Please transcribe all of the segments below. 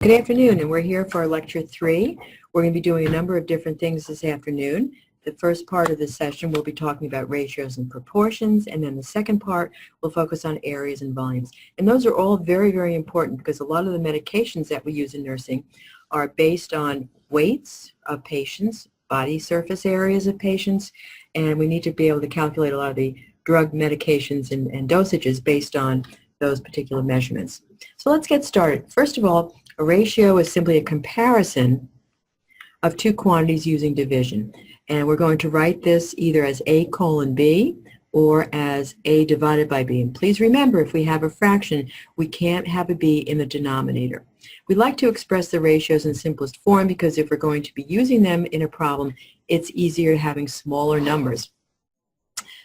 Good afternoon, and we're here for lecture 3. We're going to be doing a number of different things this afternoon. The first part of this session we'll be talking about ratios and proportions, and then the second part will focus on areas and volumes. And those are all very, very important because a lot of the medications that we use in nursing are based on weights of patients, body surface areas of patients, and we need to be able to calculate a lot of the drug medications and dosages based on those particular measurements. So let's get started. First of all, a ratio is simply a comparison of two quantities using division. And we're going to write this either as A colon B or as A divided by B. And please remember, if we have a fraction, we can't have a B in the denominator. We like to express the ratios in simplest form because if we're going to be using them in a problem, it's easier having smaller numbers.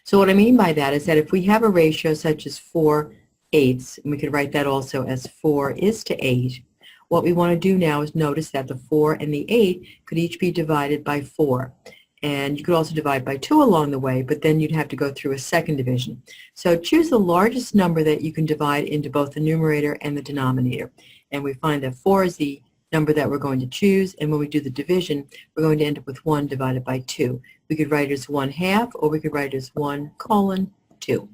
So what I mean by that is that if we have a ratio such as 4/8, and we could write that also as 4:8, what we want to do now is notice that the 4 and the 8 could each be divided by 4. And you could also divide by 2 along the way, but then you'd have to go through a second division. So choose the largest number that you can divide into both the numerator and the denominator. And we find that 4 is the number that we're going to choose, and when we do the division, we're going to end up with 1 divided by 2. We could write it as 1/2, or we could write it as 1:2.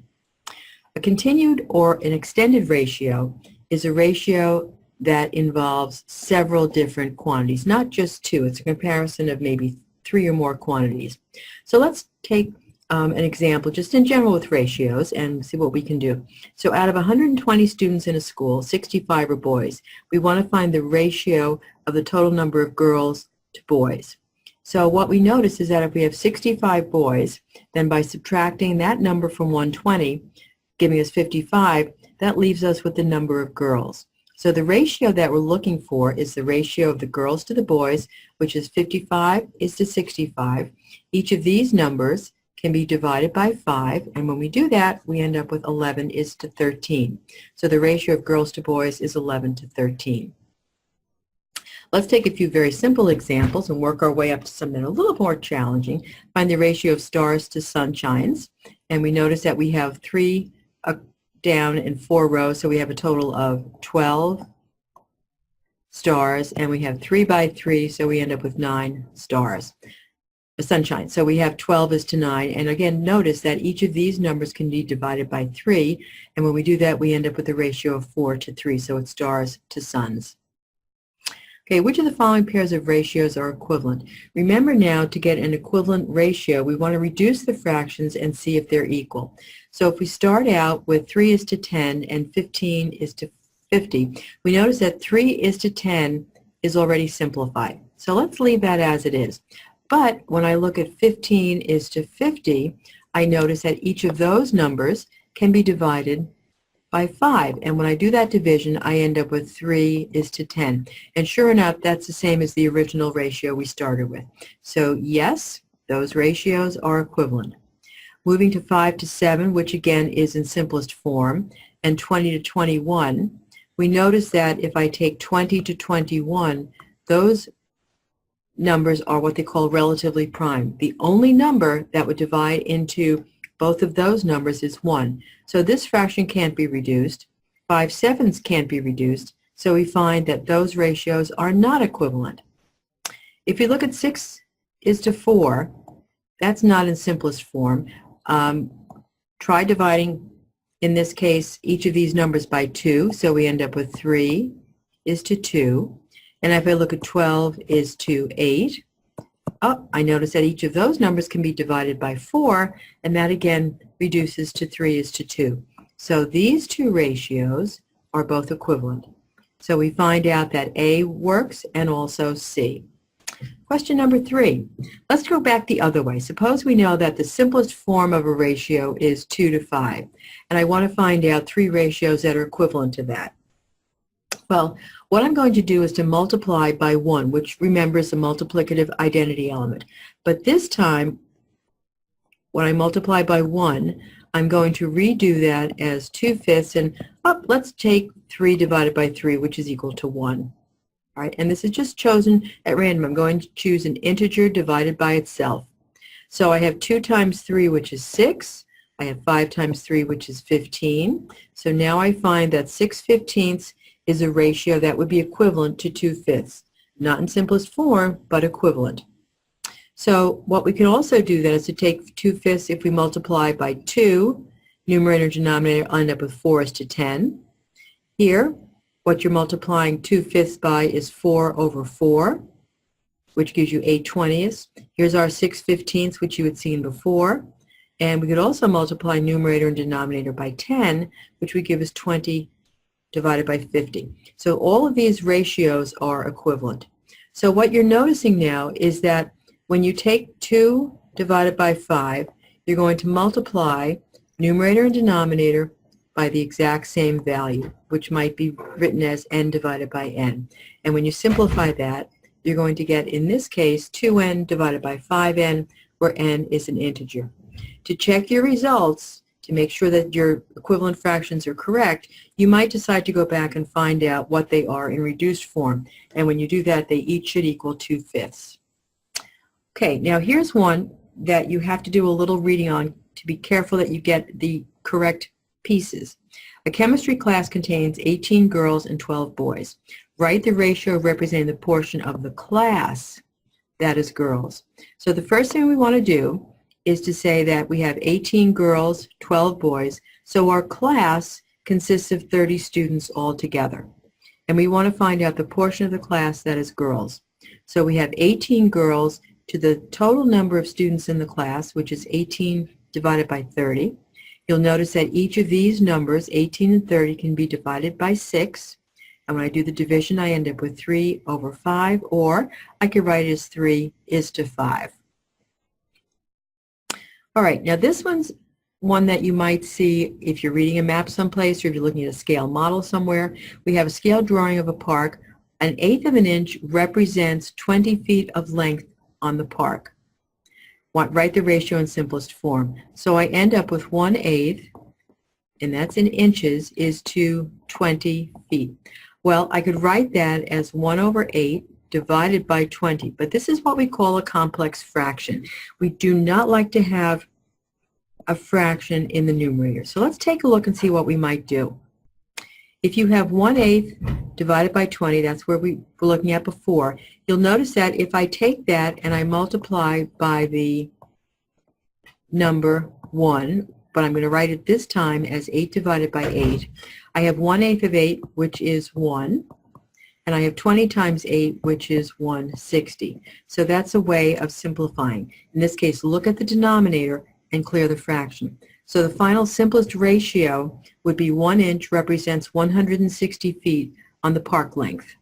A continued or an extended ratio is a ratio that involves several different quantities, not just two. It's a comparison of maybe 3 or more quantities. So let's take an example just in general with ratios and see what we can do. So out of 120 students in a school, 65 are boys. We want to find the ratio of the total number of girls to boys. So what we notice is that if we have 65 boys, then by subtracting that number from 120, giving us 55, that leaves us with the number of girls. So the ratio that we're looking for is the ratio of the girls to the boys, which is 55:65. Each of these numbers can be divided by 5, and when we do that, we end up with 11:13. So the ratio of girls to boys is 11:13. Let's take a few very simple examples and work our way up to something a little more challenging. Find the ratio of stars to sunshines, and we notice that we have 3 down in 4 rows, so we have a total of 12 stars, and we have 3 by 3, so we end up with 9 stars. Sunshine. So we have 12:9, and again, notice that each of these numbers can be divided by 3, and when we do that, we end up with a ratio of 4:3, so it's stars to suns. Okay, which of the following pairs of ratios are equivalent? Remember now, to get an equivalent ratio, we want to reduce the fractions and see if they're equal. So if we start out with 3:10 and 15:50, we notice that 3:10 is already simplified. So let's leave that as it is. But when I look at 15:50, I notice that each of those numbers can be divided by 5. And when I do that division, I end up with 3:10. And sure enough, that's the same as the original ratio we started with. So yes, those ratios are equivalent. Moving to 5:7, which again is in simplest form, and 20:21, we notice that if I take 20:21, those numbers are what they call relatively prime. The only number that would divide into both of those numbers is 1. So this fraction can't be reduced. 5/7 can't be reduced. So we find that those ratios are not equivalent. If you look at 6:4, that's not in simplest form. Try dividing, in this case, each of these numbers by 2. So we end up with 3:2. And if I look at 12:8, I notice that each of those numbers can be divided by 4, and that again reduces to 3:2. So these two ratios are both equivalent. So we find out that A works and also C. Question number 3. Let's go back the other way. Suppose we know that the simplest form of a ratio is 2:5, and I want to find out 3 ratios that are equivalent to that. Well, what I'm going to do is to multiply by 1, which remember is the multiplicative identity element. But this time, when I multiply by 1, I'm going to redo that as 2/5, and let's take 3 divided by 3, which is equal to 1. All right, and this is just chosen at random. I'm going to choose an integer divided by itself. So I have 2 times 3, which is 6. I have 5 times 3, which is 15. So now I find that 6/15 is a ratio that would be equivalent to 2/5. Not in simplest form, but equivalent. So what we can also do then is to take 2/5 if we multiply by 2, numerator and denominator end up with 4:10. Here, what you're multiplying 2/5 by is 4/4, which gives you 8/20. Here's our 6/15, which you had seen before. And we could also multiply numerator and denominator by 10, which would give us 20 divided by 50. So all of these ratios are equivalent. So what you're noticing now is that when you take 2 divided by 5, you're going to multiply numerator and denominator by the exact same value, which might be written as n divided by n. And when you simplify that, you're going to get, in this case, 2n divided by 5n, where n is an integer. To check your results, to make sure that your equivalent fractions are correct, you might decide to go back and find out what they are in reduced form. And when you do that, they each should equal 2/5. Okay, now here's one that you have to do a little reading on to be careful that you get the correct pieces. A chemistry class contains 18 girls and 12 boys. Write the ratio representing the portion of the class that is girls. So the first thing we want to do is to say that we have 18 girls, 12 boys, so our class consists of 30 students altogether. And we want to find out the portion of the class that is girls. So we have 18 girls to the total number of students in the class, which is 18 divided by 30. You'll notice that each of these numbers, 18 and 30, can be divided by 6. And when I do the division, I end up with 3/5, or I could write it as 3:5. All right, now this one's one that you might see if you're reading a map someplace or if you're looking at a scale model somewhere. We have a scale drawing of a park. 1/8 of an inch represents 20 feet of length on the park. Write the ratio in simplest form. So I end up with 1/8, and that's in inches, is to 20 feet. Well, I could write that as 1/8 divided by 20, but this is what we call a complex fraction. We do not like to have a fraction in the numerator. So let's take a look and see what we might do. If you have 1/8 divided by 20, that's where we were looking at before, you'll notice that if I take that and I multiply by the number 1, but I'm going to write it this time as 8 divided by 8, I have 1/8 of 8, which is 1. And I have 20 times 8, which is 160. So that's a way of simplifying. In this case, look at the denominator and clear the fraction. So the final simplest ratio would be 1 inch represents 160 feet on the park length.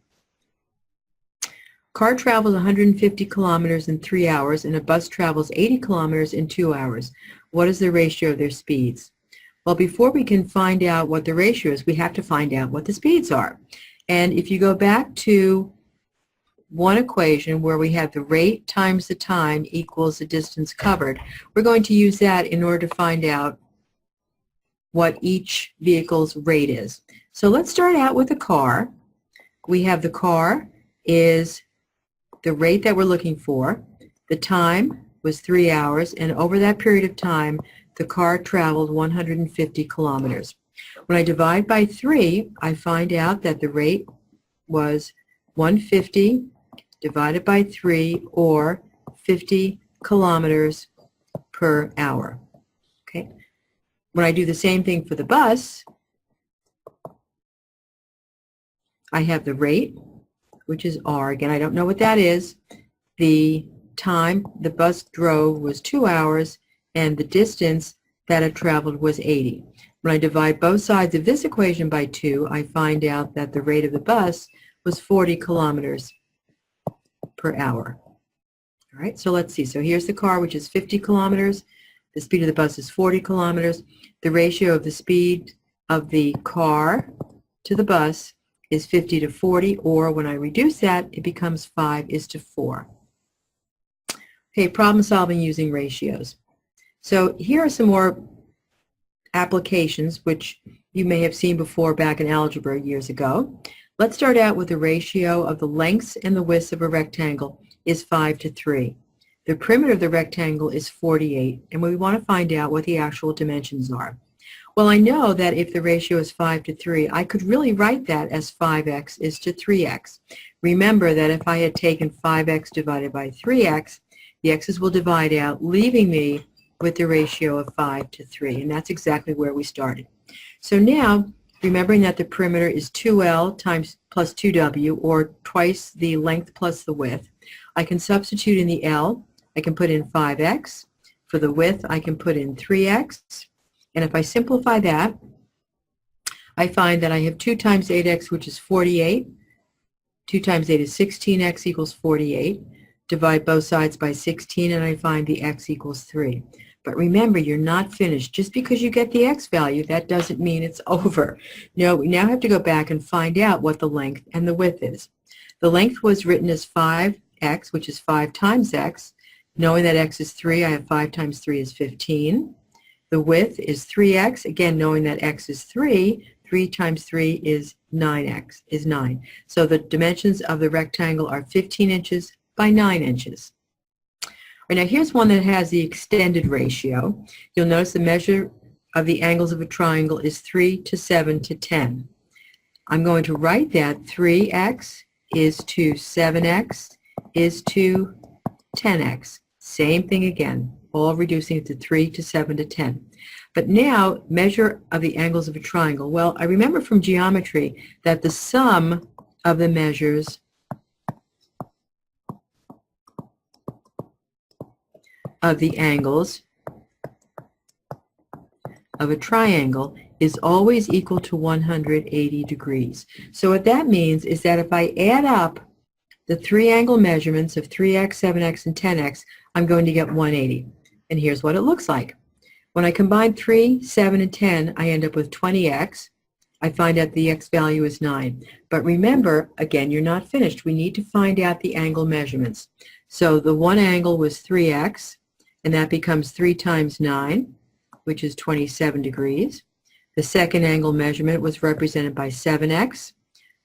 Car travels 150 kilometers in 3 hours, and a bus travels 80 kilometers in 2 hours. What is the ratio of their speeds? Well, before we can find out what the ratio is, we have to find out what the speeds are. And if you go back to one equation where we have the rate times the time equals the distance covered, we're going to use that in order to find out what each vehicle's rate is. So let's start out with the car. We have the car is the rate that we're looking for. The time was 3 hours, and over that period of time, the car traveled 150 kilometers. When I divide by 3, I find out that the rate was 150 divided by 3, or 50 kilometers per hour. Okay. When I do the same thing for the bus, I have the rate, which is r. Again, I don't know what that is. The time the bus drove was 2 hours, and the distance that it traveled was 80. When I divide both sides of this equation by 2, I find out that the rate of the bus was 40 kilometers per hour. All right, so let's see. So here's the car, which is 50 kilometers. The speed of the bus is 40 kilometers. The ratio of the speed of the car to the bus is 50 to 40, or when I reduce that, it becomes 5:4. Okay, problem solving using ratios. So here are some more applications which you may have seen before back in algebra years ago. Let's start out with the ratio of the lengths and the widths of a rectangle is 5 to 3. The perimeter of the rectangle is 48, and we want to find out what the actual dimensions are. Well, I know that if the ratio is 5 to 3, I could really write that as 5x is to 3x. Remember that if I had taken 5x divided by 3x, the x's will divide out, leaving me with the ratio of 5 to 3, and that's exactly where we started. So now, remembering that the perimeter is 2L times plus 2W, or twice the length plus the width, I can substitute in the L. I can put in 5x. For the width, I can put in 3x. And if I simplify that, I find that I have 2 times 8x, which is 48. 2 times 8 is 16x equals 48. Divide both sides by 16, and I find the x equals 3. But remember, you're not finished. Just because you get the x value, that doesn't mean it's over. No, we now have to go back and find out what the length and the width is. The length was written as 5x, which is 5 times x. Knowing that x is 3, I have 5 times 3 is 15. The width is 3x. Again, knowing that x is 3, 3 times 3 is 9x, is 9. So the dimensions of the rectangle are 15 inches by 9 inches. All right, now here's one that has the extended ratio. You'll notice the measure of the angles of a triangle is 3 to 7 to 10. I'm going to write that 3x is to 7x is to 10x. Same thing again, all reducing it to 3 to 7 to 10. But now, measure of the angles of a triangle. Well, I remember from geometry that the sum of the measures of the angles of a triangle is always equal to 180 degrees. So what that means is that if I add up the three angle measurements of 3x, 7x, and 10x, I'm going to get 180. And here's what it looks like. When I combine 3, 7, and 10, I end up with 20x. I find out the x value is 9. But remember, again, you're not finished. We need to find out the angle measurements. So the one angle was 3x, and that becomes 3 times 9, which is 27 degrees. The second angle measurement was represented by 7x,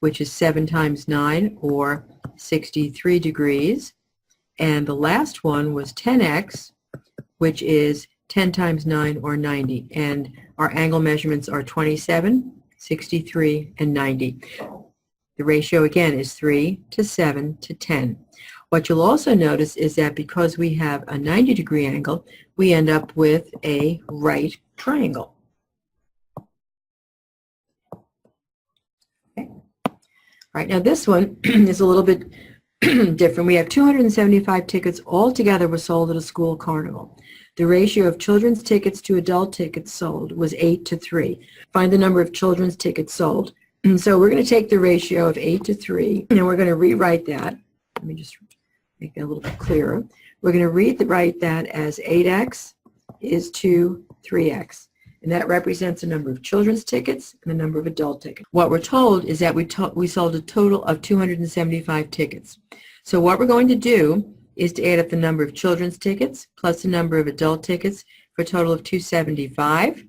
which is 7 times 9, or 63 degrees. And the last one was 10x, which is 10 times 9, or 90. And our angle measurements are 27, 63, and 90. The ratio, again, is 3 to 7 to 10. What you'll also notice is that because we have a 90-degree angle, we end up with a right triangle. Okay. All right, now this one is a little bit different. We have 275 tickets altogether were sold at a school carnival. The ratio of children's tickets to adult tickets sold was 8 to 3. Find the number of children's tickets sold. And so we're going to take the ratio of 8 to 3, and we're going to rewrite that. Let me just make that a little bit clearer. We're going to write that as 8x is to 3x. And that represents the number of children's tickets and the number of adult tickets. What we're told is that we sold a total of 275 tickets. So what we're going to do is to add up the number of children's tickets plus the number of adult tickets for a total of 275.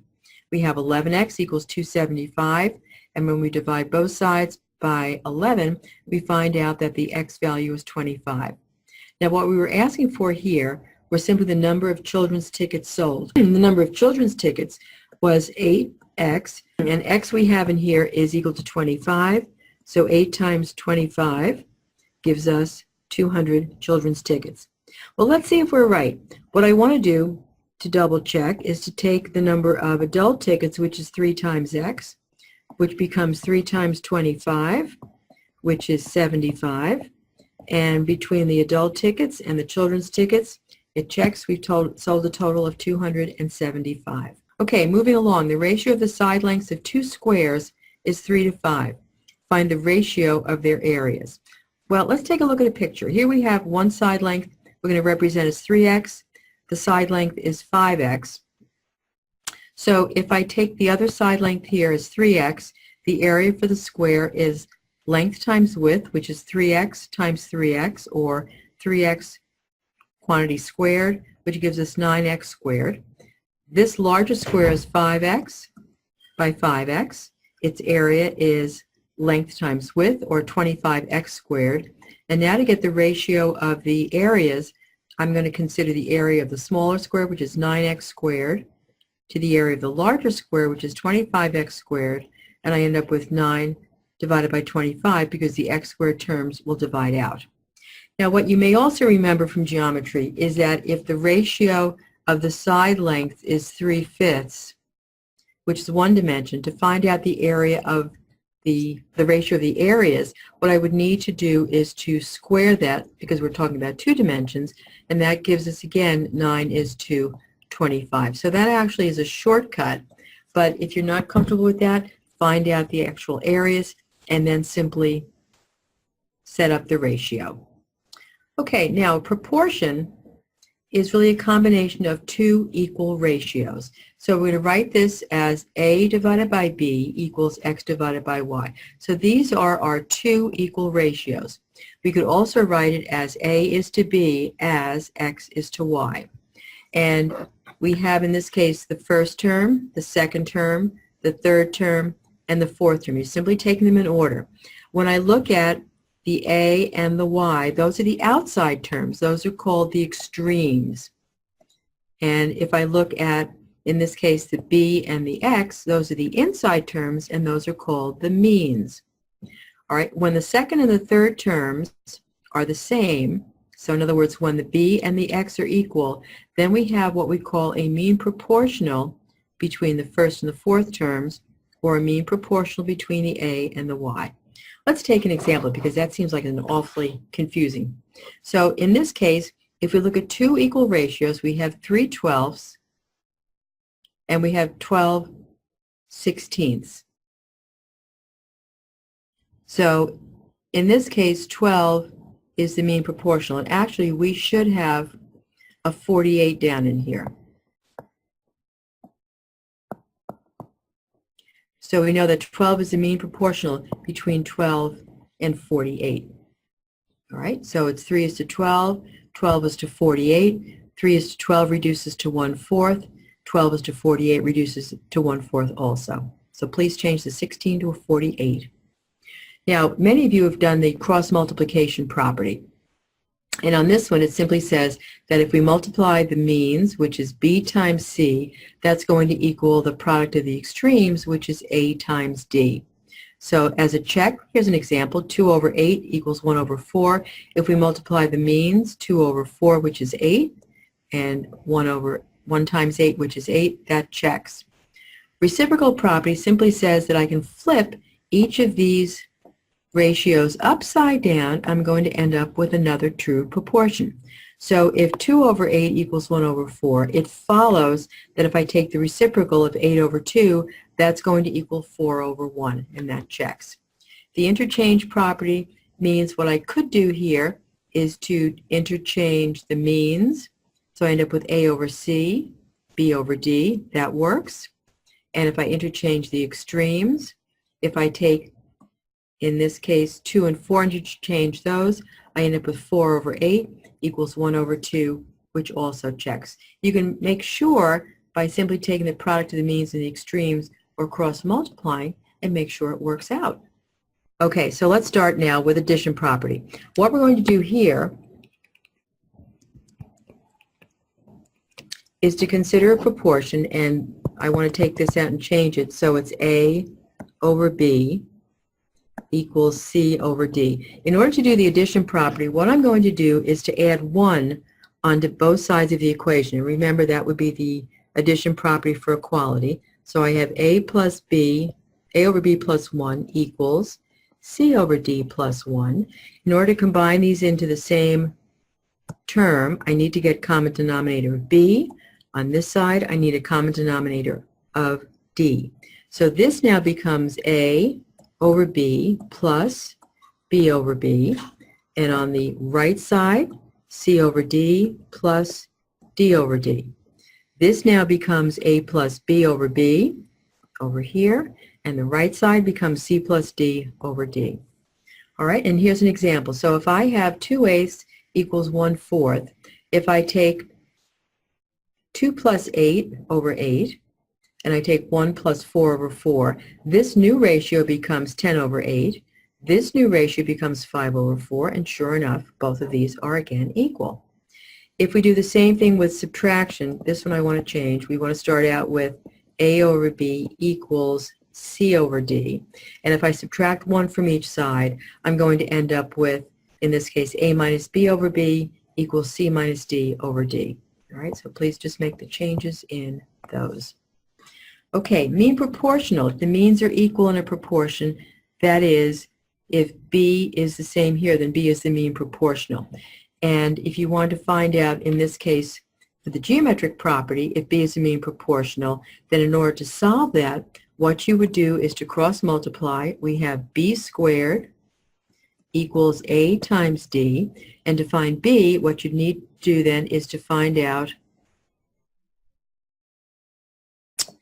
We have 11x equals 275, and when we divide both sides by 11, we find out that the x value is 25. Now what we were asking for here was simply the number of children's tickets sold. The number of children's tickets was 8x, and x we have in here is equal to 25, so 8 times 25 gives us 200 children's tickets. Well, let's see if we're right. What I want to do to double check is to take the number of adult tickets, which is 3 times x, which becomes 3 times 25, which is 75. And between the adult tickets and the children's tickets, it checks. We've sold a total of 275. Okay, moving along. The ratio of the side lengths of two squares is 3 to 5. Find the ratio of their areas. Well, let's take a look at a picture. Here we have one side length we're going to represent as 3x. The side length is 5x. So if I take the other side length here as 3x, the area for the square is length times width, which is 3x times 3x, or 3x quantity squared, which gives us 9x squared. This larger square is 5x by 5x. Its area is length times width, or 25x squared. And now to get the ratio of the areas, I'm going to consider the area of the smaller square, which is 9x squared, to the area of the larger square, which is 25x squared, and I end up with 9 divided by 25 because the x squared terms will divide out. Now, what you may also remember from geometry is that if the ratio of the side length is 3/5, which is one dimension, to find out the area of the ratio of the areas, what I would need to do is to square that, because we're talking about 2 dimensions, and that gives us, again, 9 is to 25. So that actually is a shortcut, but if you're not comfortable with that, find out the actual areas and then simply set up the ratio. Okay, now proportion is really a combination of 2 equal ratios. So we're going to write this as a divided by b equals x divided by y. So these are our 2 equal ratios. We could also write it as a is to b as x is to y. And we have in this case the first term, the second term, the third term, and the fourth term. You're simply taking them in order. When I look at the a and the y, those are the outside terms. Those are called the extremes. And if I look at, in this case, the b and the x, those are the inside terms, and those are called the means. All right, when the second and the third terms are the same, so in other words, when the b and the x are equal, then we have what we call a mean proportional between the first and the fourth terms, or a mean proportional between the a and the y. Let's take an example because that seems like an awfully confusing. So in this case, if we look at 2 equal ratios, we have 3/12 and we have 12/16. So in this case, 12 is the mean proportional, and actually we should have a 48 down in here. So we know that 12 is the mean proportional between 12 and 48. All right, so it's 3 is to 12, 12 is to 48, 3 is to 12 reduces to 1/4, 12 is to 48 reduces to 1/4 also. So please change the 16 to a 48. Now, many of you have done the cross multiplication property. And on this one, it simply says that if we multiply the means, which is b times c, that's going to equal the product of the extremes, which is a times d. So as a check, here's an example. 2/8 equals 1/4. If we multiply the means, 2/4, which is 8, and 1 times 8, which is 8, that checks. Reciprocal property simply says that I can flip each of these ratios upside down. I'm going to end up with another true proportion. So if 2/8 equals 1/4, it follows that if I take the reciprocal of 8/2, that's going to equal 4/1, and that checks. The interchange property means what I could do here is to interchange the means. So I end up with a/c, b/d. That works. And if I interchange the extremes, if I take, in this case, 2 and 4 and interchange those, I end up with 4/8 equals 1/2, which also checks. You can make sure by simply taking the product of the means and the extremes or cross multiplying and make sure it works out. Okay, so let's start now with addition property. What we're going to do here is to consider a proportion, and I want to take this out and change it so it's a/b equals c/d. In order to do the addition property, what I'm going to do is to add 1 onto both sides of the equation. And remember, that would be the addition property for equality. So I have a/b plus 1 equals c/d plus 1. In order to combine these into the same term, I need to get common denominator of b. On this side, I need a common denominator of d. So this now becomes a/b plus b/b, and on the right side, c/d plus d/d. This now becomes a plus b/b over here, and the right side becomes c plus d/d. All right, and here's an example. So if I have 2/8 equals 1/4, if I take 2 plus 8/8, and I take 1 plus 4/4, this new ratio becomes 10/8. This new ratio becomes 5/4, and sure enough, both of these are again equal. If we do the same thing with subtraction, this one I want to change. We want to start out with A over B equals C over D. And if I subtract 1 from each side, I'm going to end up with, in this case, A minus B over B equals C minus D over D. All right, so please just make the changes in those. Okay, mean proportional. If the means are equal in a proportion, that is, if B is the same here, then B is the mean proportional. And if you want to find out, in this case, for the geometric property, if B is the mean proportional, then in order to solve that, what you would do is to cross multiply. We have B squared equals A times D. And to find B, what you need to do then is to find out,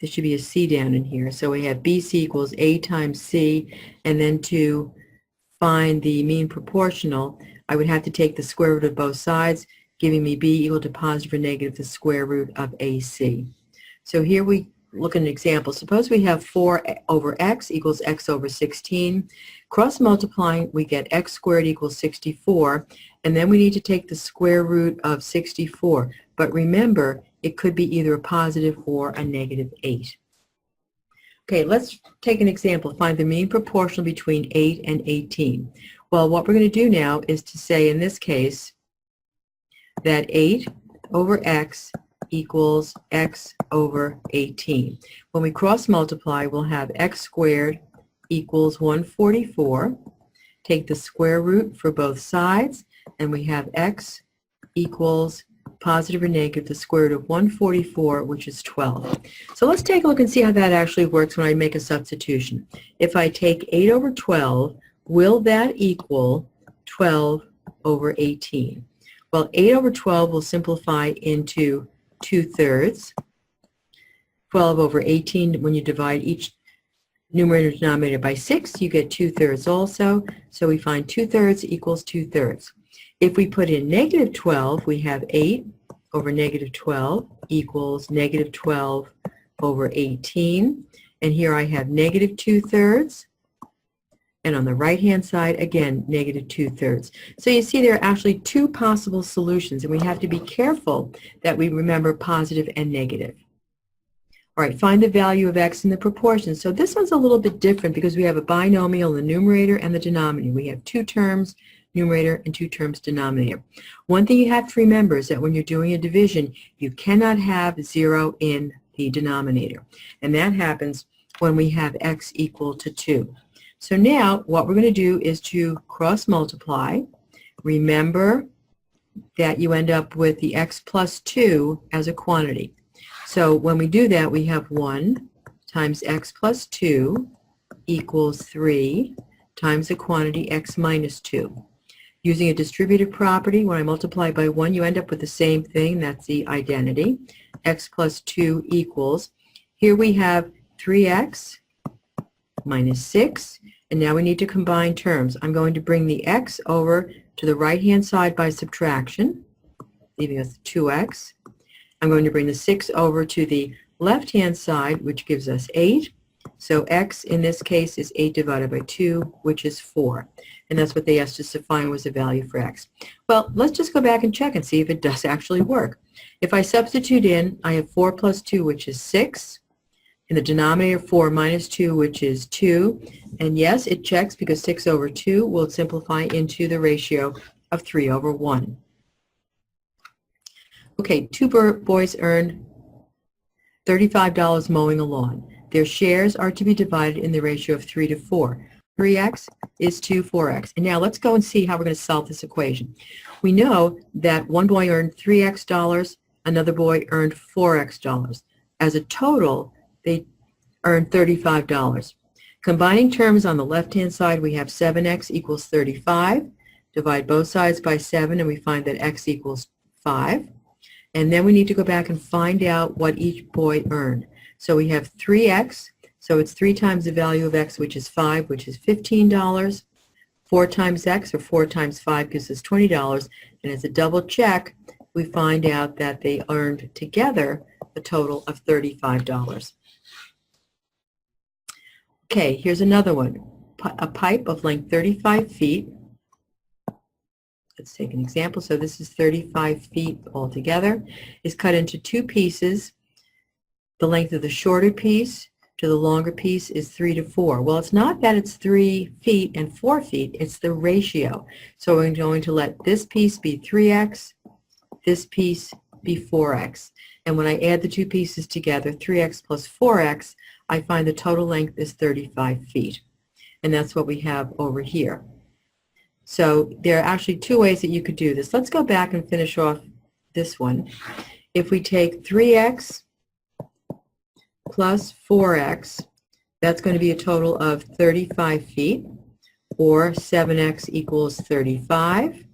there should be a C down in here. So we have BC equals A times C, and then to find the mean proportional, I would have to take the square root of both sides, giving me B equal to positive or negative the square root of AC. So here we look at an example. Suppose we have 4 over x equals x over 16. Cross multiplying, we get x squared equals 64, and then we need to take the square root of 64. But remember, it could be either a positive or a negative 8. Okay, let's take an example. Find the mean proportional between 8 and 18. Well, what we're going to do now is to say, in this case, that 8 over x equals x over 18. When we cross multiply, we'll have x squared equals 144. Take the square root for both sides, and we have x equals positive or negative the square root of 144, which is 12. So let's take a look and see how that actually works when I make a substitution. If I take 8 over 12, will that equal 12 over 18? Well, 8 over 12 will simplify into 2/3. 12 over 18, when you divide each numerator and denominator by 6, you get 2/3 also. So we find 2/3 equals 2/3. If we put in negative 12, we have 8 over negative 12 equals negative 12 over 18. And here I have negative 2/3. And on the right-hand side, again, negative 2/3. So you see there are actually 2 possible solutions, and we have to be careful that we remember positive and negative. All right, find the value of x in the proportion. So this one's a little bit different because we have a binomial in the numerator and the denominator. We have 2 terms, numerator, and 2 terms, denominator. One thing you have to remember is that when you're doing a division, you cannot have 0 in the denominator. And that happens when we have x equal to 2. So now what we're going to do is to cross multiply. Remember that you end up with the x plus 2 as a quantity. So when we do that, we have 1 times x plus 2 equals 3 times the quantity x minus 2. Using a distributive property, when I multiply by 1, you end up with the same thing. That's the identity. X plus 2 equals, here we have 3x minus 6, and now we need to combine terms. I'm going to bring the x over to the right-hand side by subtraction, leaving us 2x. I'm going to bring the 6 over to the left-hand side, which gives us 8. So x in this case is 8 divided by 2, which is 4. And that's what they asked us to find was the value for x. Well, let's just go back and check and see if it does actually work. If I substitute in, I have 4 plus 2, which is 6. In the denominator, 4 minus 2, which is 2. And yes, it checks because 6 over 2 will simplify into the ratio of 3 over 1. Okay, 2 boys earned $35 mowing a lawn. Their shares are to be divided in the ratio of 3 to 4. 3x is to 4x. And now let's go and see how we're going to solve this equation. We know that one boy earned $3x, another boy earned $4x. As a total, they earned $35. Combining terms on the left-hand side, we have 7x equals 35. Divide both sides by 7, and we find that x equals 5. And then we need to go back and find out what each boy earned. So we have 3x, so it's 3 times the value of x, which is 5, which is $15. 4 times x, or 4 times 5, gives us $20. And as a double check, we find out that they earned together a total of $35. Okay, here's another one. A pipe of length 35 feet, let's take an example. So this is 35 feet altogether. It's cut into two pieces. The length of the shorter piece to the longer piece is 3 to 4. Well, it's not that it's 3 feet and 4 feet, it's the ratio. So we're going to let this piece be 3x, this piece be 4x. And when I add the two pieces together, 3x plus 4x, I find the total length is 35 feet. And that's what we have over here. So there are actually two ways that you could do this. Let's go back and finish off this one. If we take 3x plus 4x, that's going to be a total of 35 feet, or 7x equals 35,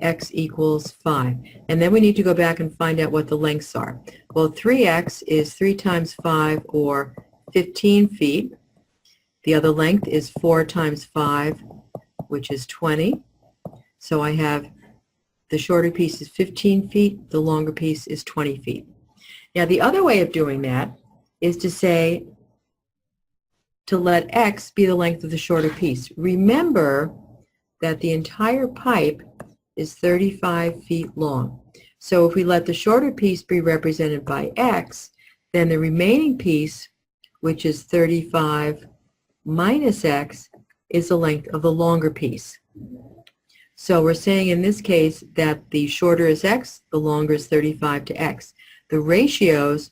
x equals 5. And then we need to go back and find out what the lengths are. Well, 3x is 3 times 5, or 15 feet. The other length is 4 times 5, which is 20. So I have the shorter piece is 15 feet, the longer piece is 20 feet. Now the other way of doing that is to say, to let x be the length of the shorter piece. Remember that the entire pipe is 35 feet long. So if we let the shorter piece be represented by x, then the remaining piece, which is 35 minus x, is the length of the longer piece. So we're saying in this case that the shorter is x, the longer is 35 to x. The ratios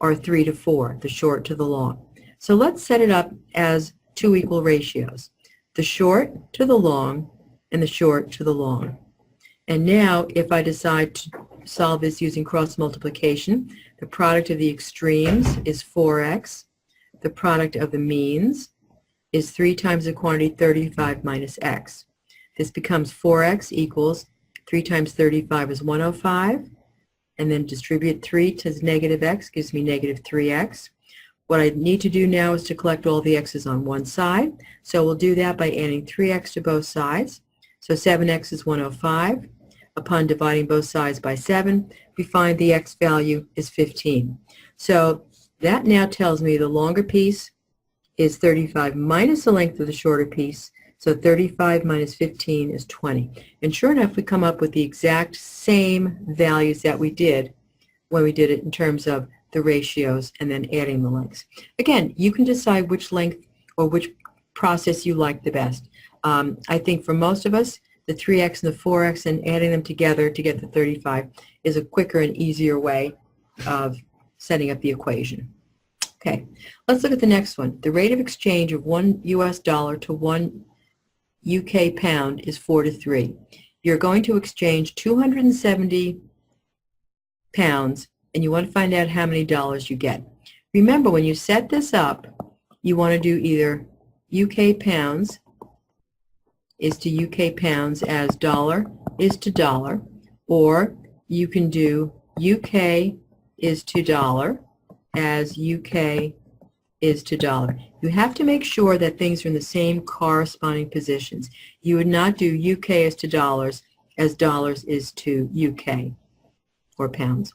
are 3 to 4, the short to the long. So let's set it up as two equal ratios, the short to the long and the short to the long. And now if I decide to solve this using cross multiplication, the product of the extremes is 4x, the product of the means is 3 times the quantity 35 minus x. This becomes 4x equals 3 times 35 is 105, and then distribute 3 to negative x gives me negative 3x. What I need to do now is to collect all the x's on one side, so we'll do that by adding 3x to both sides. So 7x is 105. Upon dividing both sides by 7, we find the x value is 15. So that now tells me the longer piece is 35 minus the length of the shorter piece, so 35 minus 15 is 20. And sure enough, we come up with the exact same values that we did when we did it in terms of the ratios and then adding the lengths. Again, you can decide which length or which process you like the best. I think for most of us, the 3x and the 4x and adding them together to get the 35 is a quicker and easier way of setting up the equation. Okay, let's look at the next one. The rate of exchange of $1 US to 1 UK pound is 4 to 3. You're going to exchange 270 pounds and you want to find out how many dollars you get. Remember, when you set this up, you want to do either UK pounds is to UK pounds as dollar is to dollar, or you can do UK is to dollar as UK is to dollar. You have to make sure that things are in the same corresponding positions. You would not do UK is to dollars as dollars is to UK or pounds.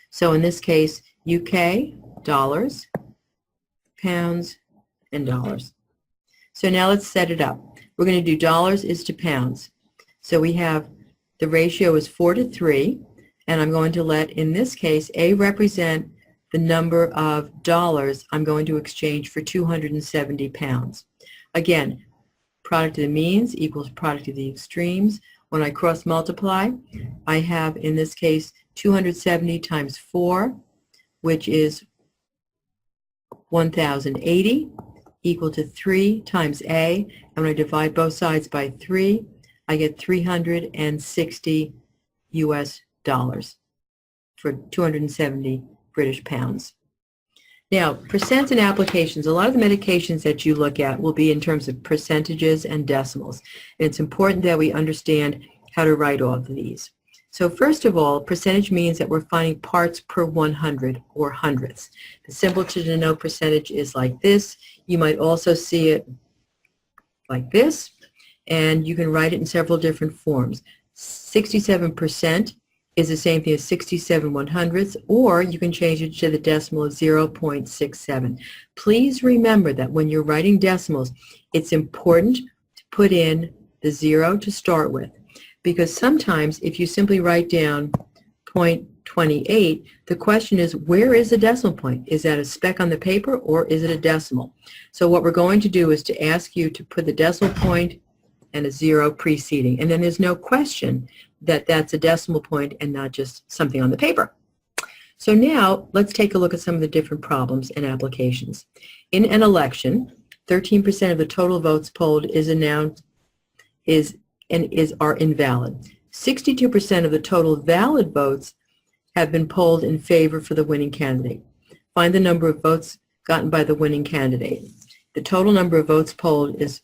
So in this case, UK, dollars, pounds, and dollars. So now let's set it up. We're going to do dollars is to pounds. So we have the ratio is 4 to 3, and I'm going to let, in this case, A represent the number of dollars I'm going to exchange for 270 pounds. Again, product of the means equals product of the extremes. When I cross multiply, I have, in this case, 270 times 4, which is 1,080, equal to 3 times A. And when I divide both sides by 3, I get 360 US dollars for 270 British pounds. Now, percents and applications, a lot of the medications that you look at will be in terms of percentages and decimals. And it's important that we understand how to write all of these. So first of all, percentage means that we're finding parts per 100 or hundredths. The symbol to denote percentage is like this. You might also see it like this, and you can write it in several different forms. 67% is the same thing as 67 100ths, or you can change it to the decimal of 0.67. Please remember that when you're writing decimals, it's important to put in the 0 to start with, because sometimes if you simply write down 0.28, the question is, where is the decimal point? Is that a speck on the paper or is it a decimal? So what we're going to do is to ask you to put the decimal point and a 0 preceding, and then there's no question that that's a decimal point and not just something on the paper. So now let's take a look at some of the different problems and applications. In an election, 13% of the total votes polled are invalid. 62% of the total valid votes have been polled in favor for the winning candidate. Find the number of votes gotten by the winning candidate. The total number of votes polled is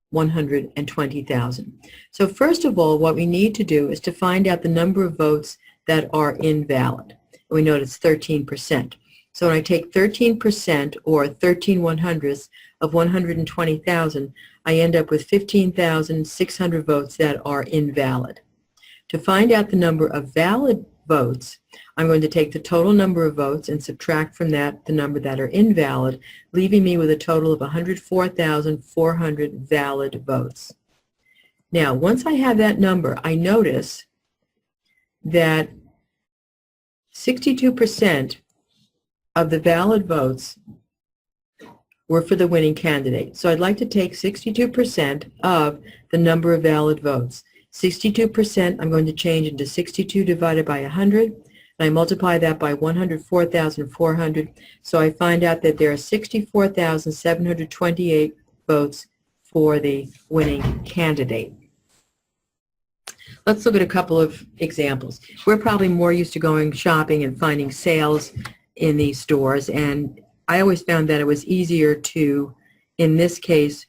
120,000. So first of all, what we need to do is to find out the number of votes that are invalid. We know it's 13%. So when I take 13% or 13/100ths of 120,000, I end up with 15,600 votes that are invalid. To find out the number of valid votes, I'm going to take the total number of votes and subtract from that the number that are invalid, leaving me with a total of 104,400 valid votes. Now, once I have that number, I notice that 62% of the valid votes were for the winning candidate. So I'd like to take 62% of the number of valid votes. 62% I'm going to change into 62 divided by 100, and I multiply that by 104,400, so I find out that there are 64,728 votes for the winning candidate. Let's look at a couple of examples. We're probably more used to going shopping and finding sales in these stores, and I always found that it was easier to, in this case,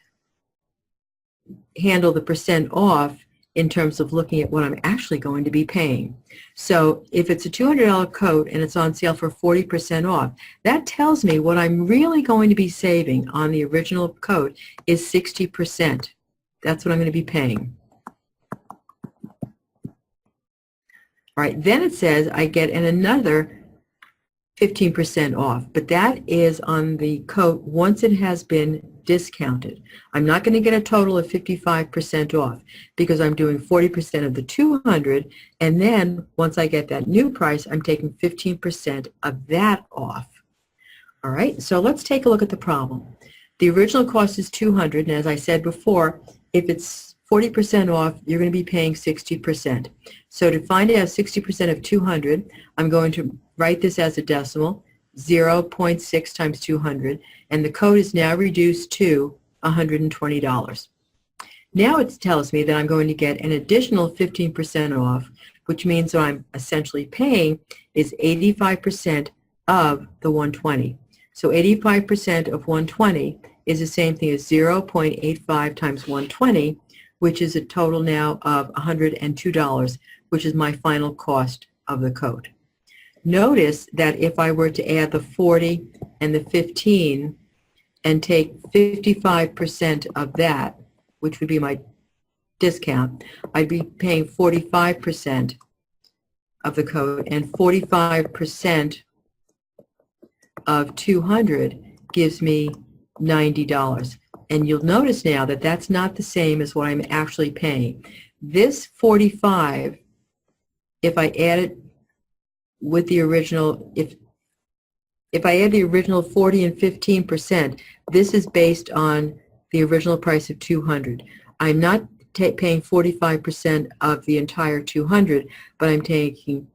handle the percent off in terms of looking at what I'm actually going to be paying. So if it's a $200 coat and it's on sale for 40% off, that tells me what I'm really going to be saving on the original coat is 60%. That's what I'm going to be paying. All right, then it says I get another 15% off, but that is on the coat once it has been discounted. I'm not going to get a total of 55% off because I'm doing 40% of the 200, and then once I get that new price, I'm taking 15% of that off. All right, so let's take a look at the problem. The original cost is 200, and as I said before, if it's 40% off, you're going to be paying 60%. So to find out 60% of 200, I'm going to write this as a decimal, 0.6 times 200, and the coat is now reduced to $120. Now it tells me that I'm going to get an additional 15% off, which means what I'm essentially paying is 85% of the 120. So 85% of 120 is the same thing as 0.85 times 120, which is a total now of $102, which is my final cost of the coat. Notice that if I were to add the 40 and the 15 and take 55% of that, which would be my discount, I'd be paying 45% of the coat, and 45% of 200 gives me $90. And you'll notice now that that's not the same as what I'm actually paying. This 45, if I add it with the original, if I add the original 40 and 15%, this is based on the original price of 200. I'm not paying 45% of the entire 200, but I'm paying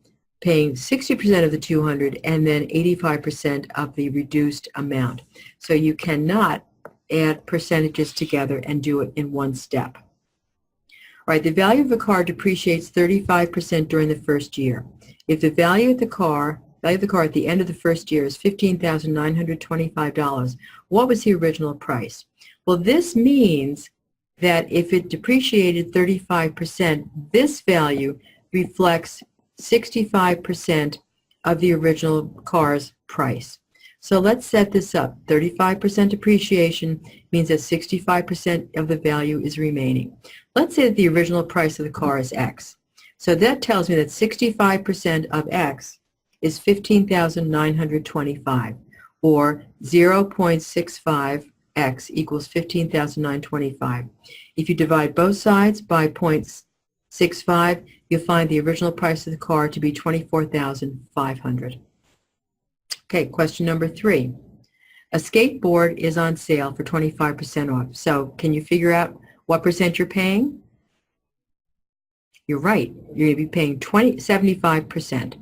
60% of the 200 and then 85% of the reduced amount. So you cannot add percentages together and do it in one step. All right, the value of the car depreciates 35% during the first year. If the value of the car at the end of the first year is $15,925, what was the original price? Well, this means that if it depreciated 35%, this value reflects 65% of the original car's price. So let's set this up. 35% depreciation means that 65% of the value is remaining. Let's say that the original price of the car is X. So that tells me that 65% of X is $15,925, or 0.65 X equals 15,925. If you divide both sides by 0.65, you'll find the original price of the car to be 24,500. Okay, question number 3. A skateboard is on sale for 25% off. So can you figure out what percent you're paying? You're right. You're going to be paying 75%.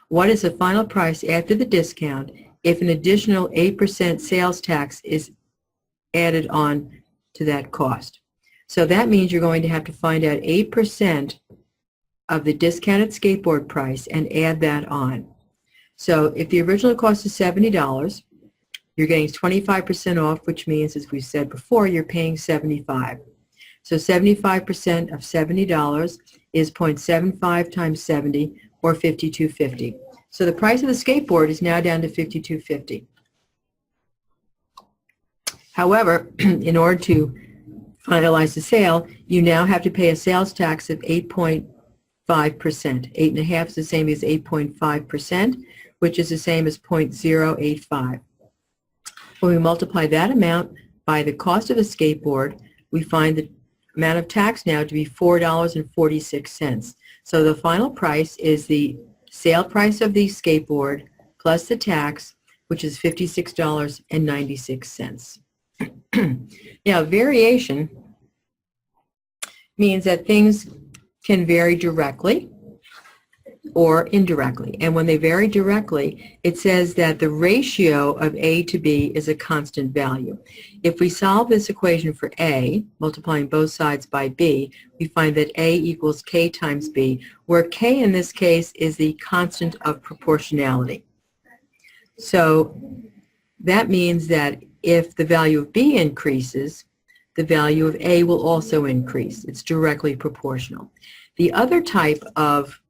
What is the final price after the discount if an additional 8% sales tax is added on to that cost? So that means you're going to have to find out 8% of the discounted skateboard price and add that on. So if the original cost is $70, you're getting 25% off, which means, as we said before, you're paying $75. So 75% of $70 is 0.75 times 70, or $52.50. So the price of the skateboard is now down to $52.50. However, in order to finalize the sale, you now have to pay a sales tax of 8.5%. 8.5 is the same as 8.5%, which is the same as 0.085. When we multiply that amount by the cost of a skateboard, we find the amount of tax now to be $4.46. So the final price is the sale price of the skateboard plus the tax, which is $56.96. Now, variation means that things can vary directly or indirectly. And when they vary directly, it says that the ratio of A to B is a constant value. If we solve this equation for A, multiplying both sides by B, we find that A equals K times B, where K in this case is the constant of proportionality. So that means that if the value of B increases, the value of A will also increase. It's directly proportional. The other type of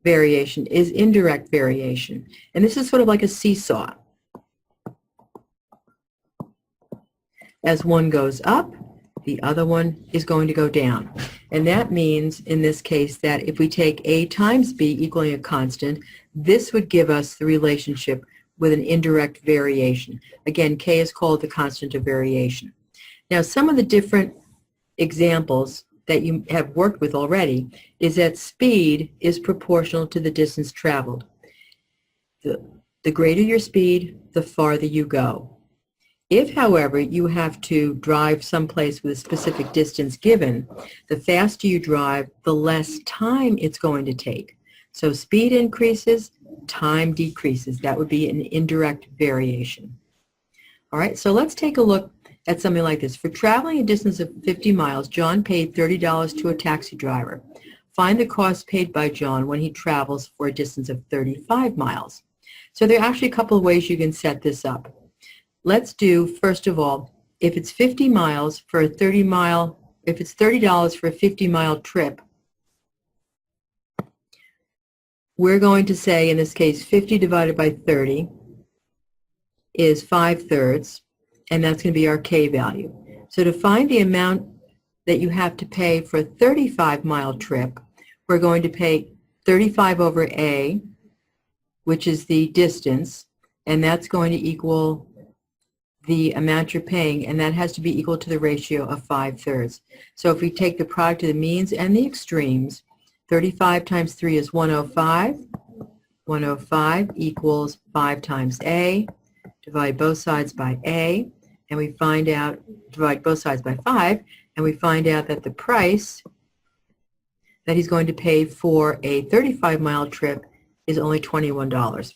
variation is indirect variation. And this is sort of like a seesaw. As one goes up, the other one is going to go down. And that means, in this case, that if we take A times B equaling a constant, this would give us the relationship with an indirect variation. Again, K is called the constant of variation. Now, some of the different examples that you have worked with already is that speed is proportional to the distance traveled. The greater your speed, the farther you go. If, however, you have to drive someplace with a specific distance given, the faster you drive, the less time it's going to take. So speed increases, time decreases. That would be an indirect variation. All right, so let's take a look at something like this. For traveling a distance of 50 miles, John paid $30 to a taxi driver. Find the cost paid by John when he travels for a distance of 35 miles. So there are actually a couple of ways you can set this up. Let's do, first of all, if it's 50 miles for a 30-mile, if it's $30 for a 50-mile trip, we're going to say, in this case, 50 divided by 30 is 5/3. And that's going to be our K value. So to find the amount that you have to pay for a 35-mile trip, we're going to pay 35 over A, which is the distance, and that's going to equal the amount you're paying, and that has to be equal to the ratio of 5/3. So if we take the product of the means and the extremes, 35 times 3 is 105. 105 equals 5 times A. Divide both sides by A, and we find out, divide both sides by 5, and we find out that the price that he's going to pay for a 35-mile trip is only $21.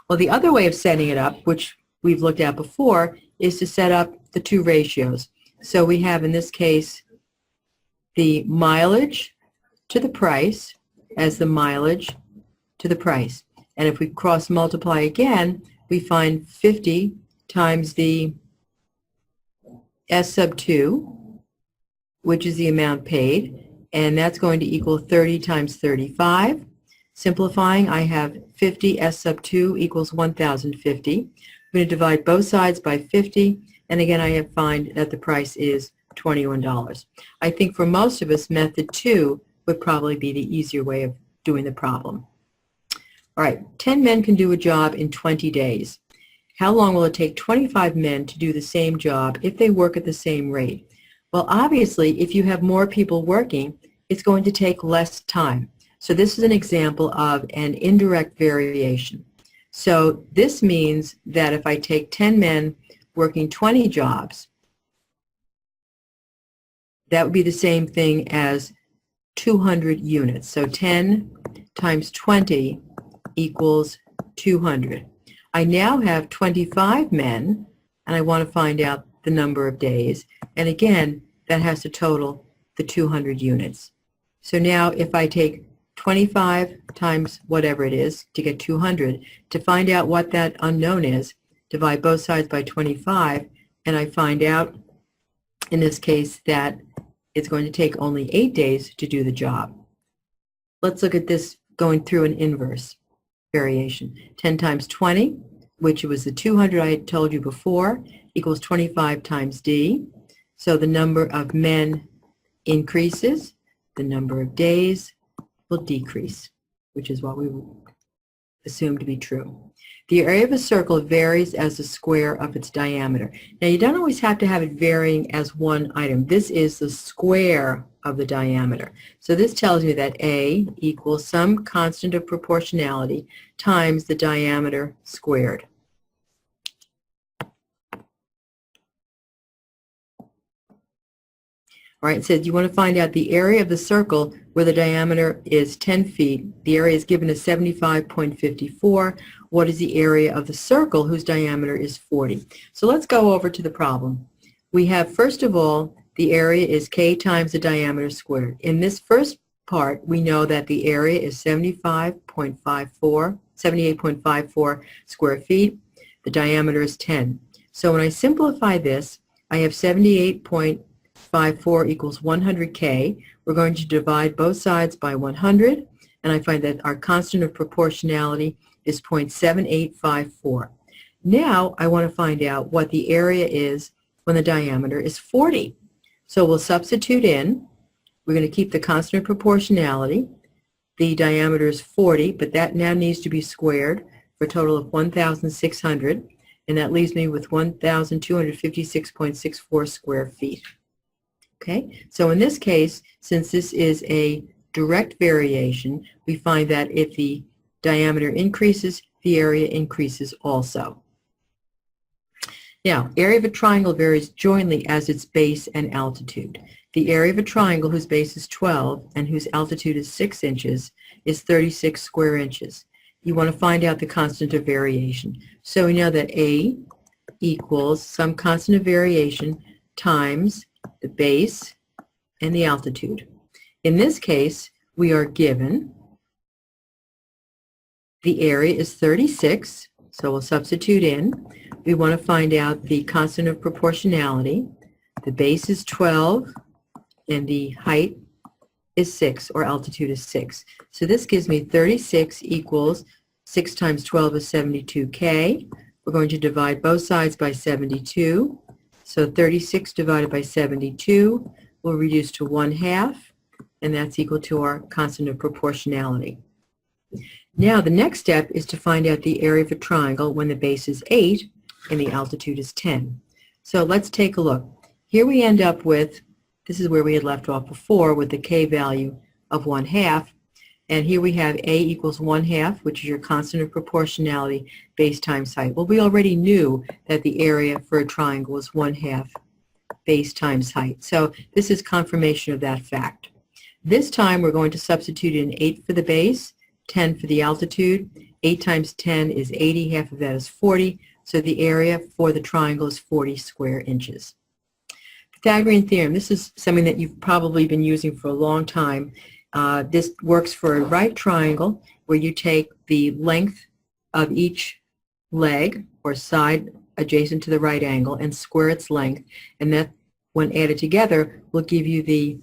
Well, the other way of setting it up, which we've looked at before, is to set up the two ratios. So we have, in this case, the mileage to the price as the mileage to the price. And if we cross multiply again, we find 50 times the S sub 2, which is the amount paid, and that's going to equal 30 times 35. Simplifying, I have 50 S sub 2 equals 1,050. I'm going to divide both sides by 50, and again I find that the price is $21. I think for most of us, method 2 would probably be the easier way of doing the problem. All right, 10 men can do a job in 20 days. how long will it take 25 men to do the same job if they work at the same rate? Well, obviously, if you have more people working, it's going to take less time. So this is an example of an indirect variation. So this means that if I take 10 men working 20 jobs, that would be the same thing as 200 units. So 10 times 20 equals 200. I now have 25 men, and I want to find out the number of days. And again, that has to total the 200 units. So now if I take 25 times whatever it is to get 200, to find out what that unknown is, divide both sides by 25, and I find out, in this case, that it's going to take only 8 days to do the job. Let's look at this going through an inverse variation. 10 times 20, which was the 200 I had told you before, equals 25 times D. So the number of men increases, the number of days will decrease, which is what we assume to be true. The area of a circle varies as the square of its diameter. Now, you don't always have to have it varying as one item. This is the square of the diameter. So this tells me that A equals some constant of proportionality times the diameter squared. All right, it says you want to find out the area of the circle where the diameter is 10 feet. The area is given as 75.54. What is the area of the circle whose diameter is 40? So let's go over to the problem. We have, first of all, the area is K times the diameter squared. In this first part, we know that the area is 78.54 square feet. The diameter is 10. So when I simplify this, I have 78.54 equals 100K. We're going to divide both sides by 100, and I find that our constant of proportionality is 0.7854. Now I want to find out what the area is when the diameter is 40. So we'll substitute in. We're going to keep the constant of proportionality. The diameter is 40, but that now needs to be squared for a total of 1,600, and that leaves me with 1,256.64 square feet. Okay, so in this case, since this is a direct variation, we find that if the diameter increases, the area increases also. Now, area of a triangle varies jointly as its base and altitude. The area of a triangle whose base is 12 and whose altitude is 6 inches is 36 square inches. You want to find out the constant of variation. So we know that A equals some constant of variation times the base and the altitude. In this case, we are given the area is 36, so we'll substitute in. We want to find out the constant of proportionality. The base is 12, and the height is 6, or altitude is 6. So this gives me 36 equals 6 times 12 is 72K. We're going to divide both sides by 72. So 36 divided by 72 will reduce to 1/2, and that's equal to our constant of proportionality. Now the next step is to find out the area of a triangle when the base is 8 and the altitude is 10. So let's take a look. Here we end up with, this is where we had left off before, with the K value of 1/2. And here we have A equals 1/2, which is your constant of proportionality, base times height. Well, we already knew that the area for a triangle was 1/2 base times height. So this is confirmation of that fact. This time we're going to substitute in 8 for the base, 10 for the altitude. 8 times 10 is 80, half of that is 40. So the area for the triangle is 40 square inches. Pythagorean theorem, this is something that you've probably been using for a long time. This works for a right triangle where you take the length of each leg or side adjacent to the right angle and square its length, and that, when added together, will give you the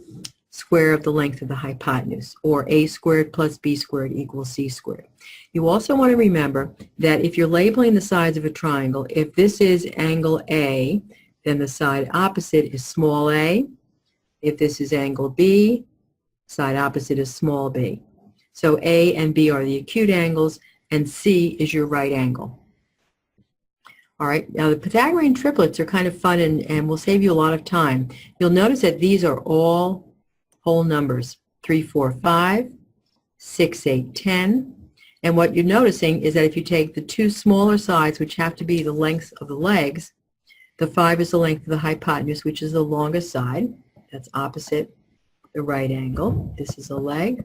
square of the length of the hypotenuse, or a squared plus b squared equals c squared. You also want to remember that if you're labeling the sides of a triangle, if this is angle A, then the side opposite is small a. If this is angle B, side opposite is small b. So A and B are the acute angles, and C is your right angle. All right, now the Pythagorean triplets are kind of fun and will save you a lot of time. You'll notice that these are all whole numbers, 3, 4, 5, 6, 8, 10. And what you're noticing is that if you take the two smaller sides, which have to be the length of the legs, the 5 is the length of the hypotenuse, which is the longest side. That's opposite the right angle. This is a leg,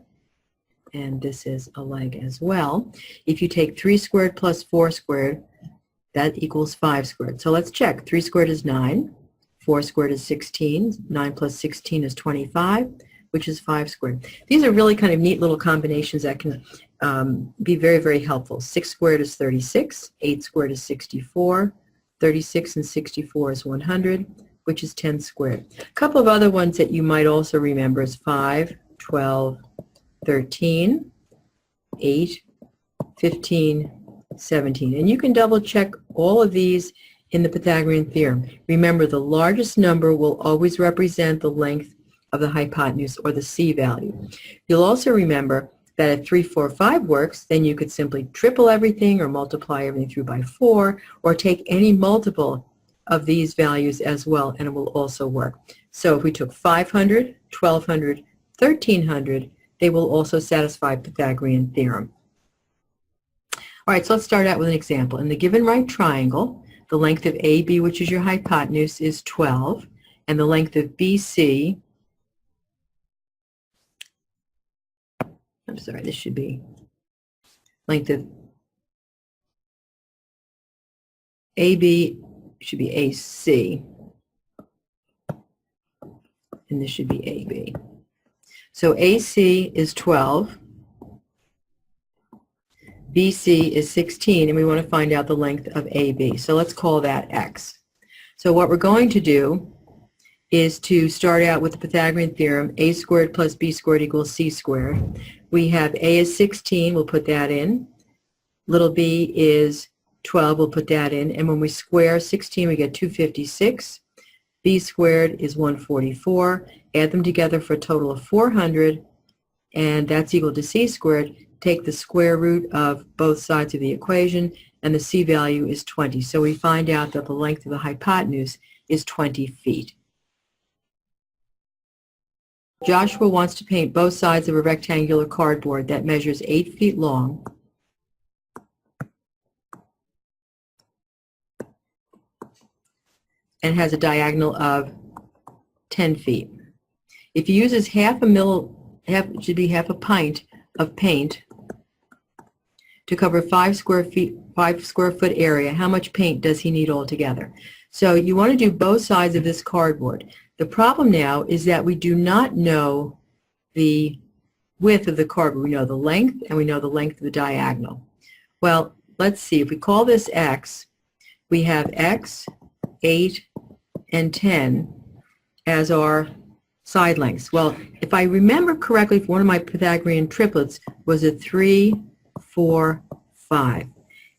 and this is a leg as well. If you take 3 squared plus 4 squared, that equals 5 squared. So let's check. 3 squared is 9. 4 squared is 16. 9 plus 16 is 25, which is 5 squared. These are really kind of neat little combinations that can be very, very helpful. 6 squared is 36. 8 squared is 64. 36 and 64 is 100, which is 10 squared. A couple of other ones that you might also remember is 5, 12, 13, 8, 15, 17. And you can double check all of these in the Pythagorean theorem. Remember, the largest number will always represent the length of the hypotenuse, or the C value. You'll also remember that if 3, 4, 5 works, then you could simply triple everything or multiply everything through by 4, or take any multiple of these values as well, and it will also work. So if we took 500, 1200, 1300, they will also satisfy Pythagorean theorem. All right, so let's start out with an example. In the given right triangle, the length of AB, which is your hypotenuse, is 12, and the length of BC, I'm sorry, this should be length of AB should be AC, and this should be AB. So AC is 12, BC is 16, and we want to find out the length of AB. So let's call that X. So what we're going to do is to start out with the Pythagorean theorem, A squared plus B squared equals C squared. We have A is 16, we'll put that in. Little b is 12, we'll put that in. And when we square 16, we get 256. B squared is 144. Add them together for a total of 400, and that's equal to C squared. Take the square root of both sides of the equation, and the C value is 20. So we find out that the length of the hypotenuse is 20 feet. Joshua wants to paint both sides of a rectangular cardboard that measures 8 feet long and has a diagonal of 10 feet. If he uses half a pint of paint to cover 5 square foot area, how much paint does he need altogether? So you want to do both sides of this cardboard. The problem now is that we do not know the width of the cardboard. We know the length, and we know the length of the diagonal. Well, let's see. If we call this X, we have X, 8, and 10 as our side lengths. Well, if I remember correctly, one of my Pythagorean triplets was a 3, 4, 5.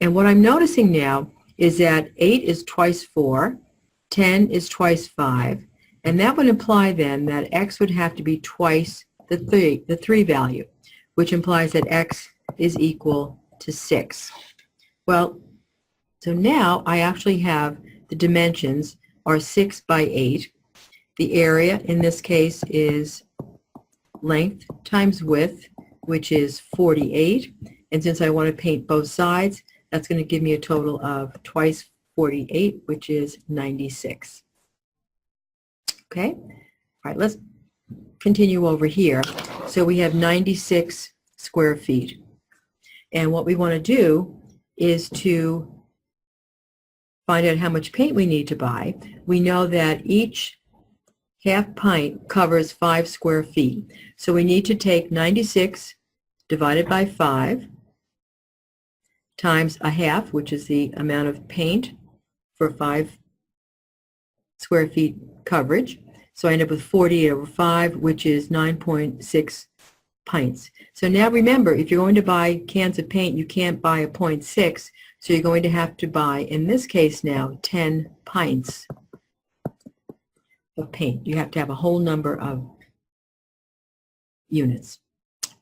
And what I'm noticing now is that 8 is twice 4, 10 is twice 5, and that would imply then that X would have to be twice the 3 value, which implies that X is equal to 6. Well, so now I actually have the dimensions are 6 by 8. The area in this case is length times width, which is 48. And since I want to paint both sides, that's going to give me a total of twice 48, which is 96. Okay? All right, let's continue over here. So we have 96 square feet. And what we want to do is to find out how much paint we need to buy. We know that each half pint covers 5 square feet. So we need to take 96 divided by 5 times a half, which is the amount of paint for 5 square feet coverage. So I end up with 48 over 5, which is 9.6 pints. So now remember, if you're going to buy cans of paint, you can't buy a 0.6, so you're going to have to buy, in this case now, 10 pints of paint. You have to have a whole number of units.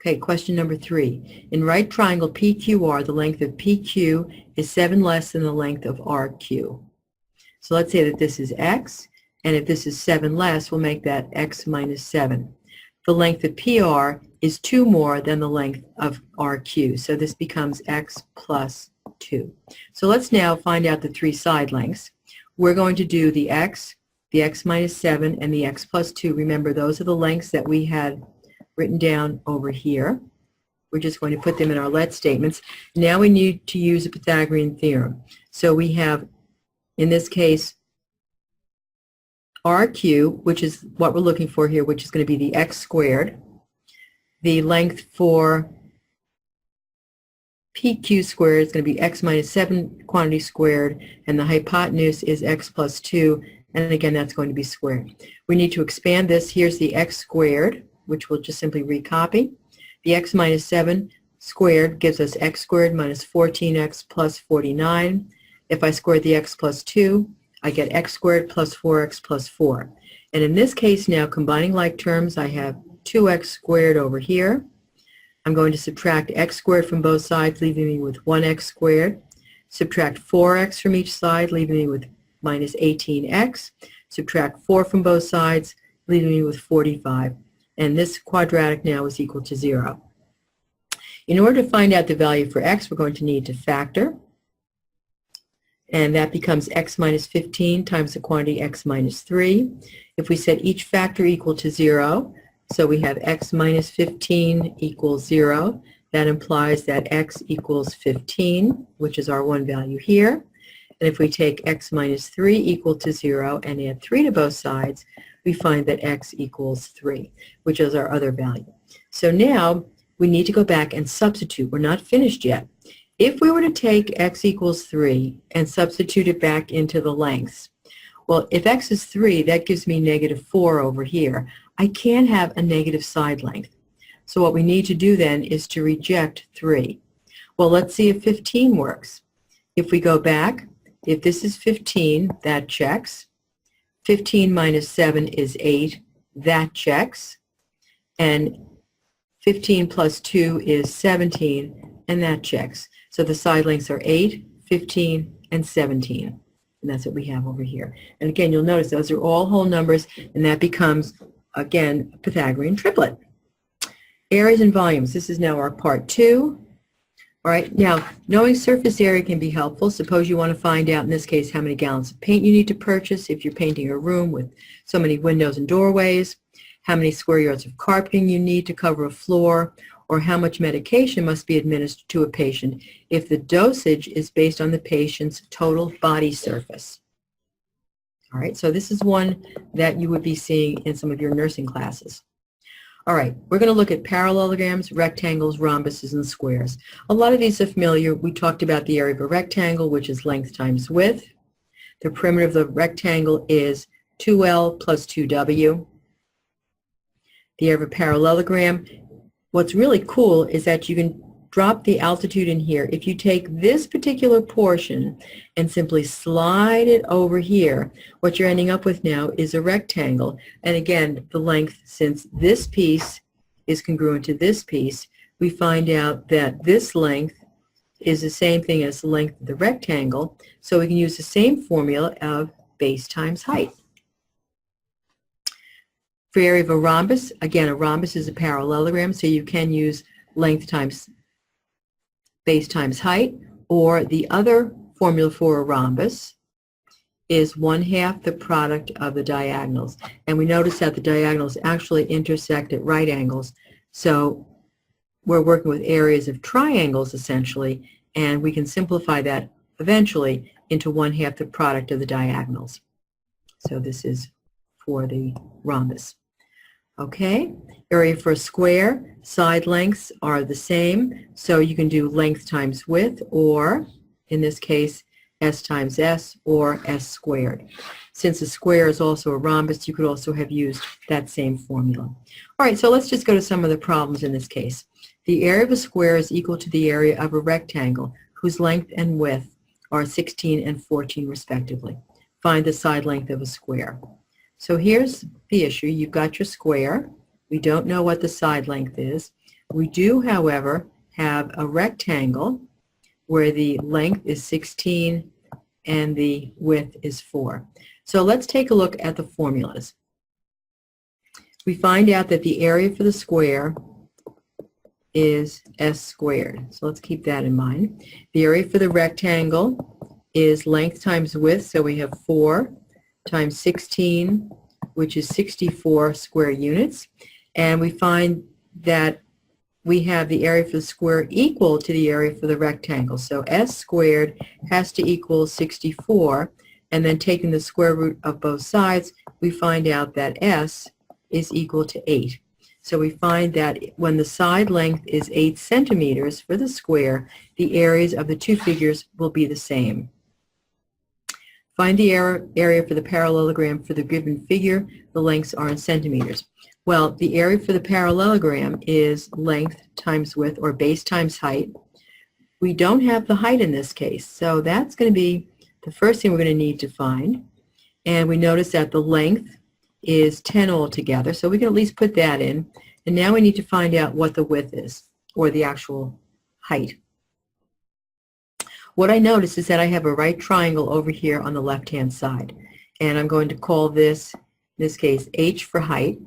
Okay, question number 3. In right triangle PQR, the length of PQ is 7 less than the length of RQ. So let's say that this is x, and if this is 7 less, we'll make that x minus 7. The length of PR is 2 more than the length of RQ, so this becomes x plus 2. So let's now find out the 3 side lengths. We're going to do the x minus 7, and the x plus 2. Remember, those are the lengths that we had written down over here. We're just going to put them in our let statements. Now we need to use a Pythagorean theorem. So we have, in this case, RQ, which is what we're looking for here, which is going to be the x squared. The length for PQ squared is going to be x minus 7 quantity squared, and the hypotenuse is x plus 2, and again, that's going to be squared. We need to expand this. Here's the x squared, which we'll just simply recopy. The x minus 7 squared gives us x squared minus 14x plus 49. If I square the x plus 2, I get x squared plus 4x plus 4. And in this case now, combining like terms, I have 2x squared over here. I'm going to subtract x squared from both sides, leaving me with 1x squared. Subtract 4x from each side, leaving me with minus 18x. Subtract 4 from both sides, leaving me with 45. And this quadratic now is equal to 0. In order to find out the value for x, we're going to need to factor. And that becomes x minus 15 times the quantity x minus 3. If we set each factor equal to 0, so we have x minus 15 equals 0, that implies that x equals 15, which is our one value here. And if we take x minus 3 equal to 0 and add 3 to both sides, we find that x equals 3, which is our other value. So now we need to go back and substitute. We're not finished yet. If we were to take x equals 3 and substitute it back into the lengths, well, if x is 3, that gives me negative 4 over here. I can't have a negative side length. So what we need to do then is to reject 3. Well, let's see if 15 works. If we go back, if this is 15, that checks. 15 minus 7 is 8, that checks. And 15 plus 2 is 17, and that checks. So the side lengths are 8, 15, and 17. And that's what we have over here. And again, you'll notice those are all whole numbers, and that becomes, again, a Pythagorean triplet. Areas and volumes. This is now our part 2. All right, now, knowing surface area can be helpful. Suppose you want to find out, in this case, how many gallons of paint you need to purchase if you're painting a room with so many windows and doorways, how many square yards of carpeting you need to cover a floor, or how much medication must be administered to a patient if the dosage is based on the patient's total body surface. All right, so this is one that you would be seeing in some of your nursing classes. All right, we're going to look at parallelograms, rectangles, rhombuses, and squares. A lot of these are familiar. We talked about the area of a rectangle, which is length times width. The perimeter of the rectangle is 2L plus 2W. The area of a parallelogram, what's really cool is that you can drop the altitude in here. If you take this particular portion and simply slide it over here, what you're ending up with now is a rectangle. And again, the length, since this piece is congruent to this piece, we find out that this length is the same thing as the length of the rectangle. So we can use the same formula of base times height. For area of a rhombus, again, a rhombus is a parallelogram, so you can use length times base times height, or the other formula for a rhombus is 1/2 the product of the diagonals. And we notice that the diagonals actually intersect at right angles, so we're working with areas of triangles essentially, and we can simplify that eventually into 1/2 the product of the diagonals. So this is for the rhombus. Okay, area for a square, side lengths are the same, so you can do length times width, or in this case, S times S, or S squared. Since a square is also a rhombus, you could also have used that same formula. All right, so let's just go to some of the problems in this case. The area of a square is equal to the area of a rectangle, whose length and width are 16 and 14 respectively. Find the side length of a square. So here's the issue. You've got your square. We don't know what the side length is. We do, however, have a rectangle where the length is 16 and the width is 4. So let's take a look at the formulas. We find out that the area for the square is s squared. So let's keep that in mind. The area for the rectangle is length times width, so we have 4 times 16, which is 64 square units. And we find that we have the area for the square equal to the area for the rectangle. So s squared has to equal 64, and then taking the square root of both sides, we find out that s is equal to 8. So we find that when the side length is 8 centimeters for the square, the areas of the two figures will be the same. Find the area for the parallelogram for the given figure. The lengths are in centimeters. Well, the area for the parallelogram is length times width, or base times height. We don't have the height in this case, so that's going to be the first thing we're going to need to find. And we notice that the length is 10 altogether, so we can at least put that in. And now we need to find out what the width is, or the actual height. What I notice is that I have a right triangle over here on the left-hand side, and I'm going to call this, in this case, h for height.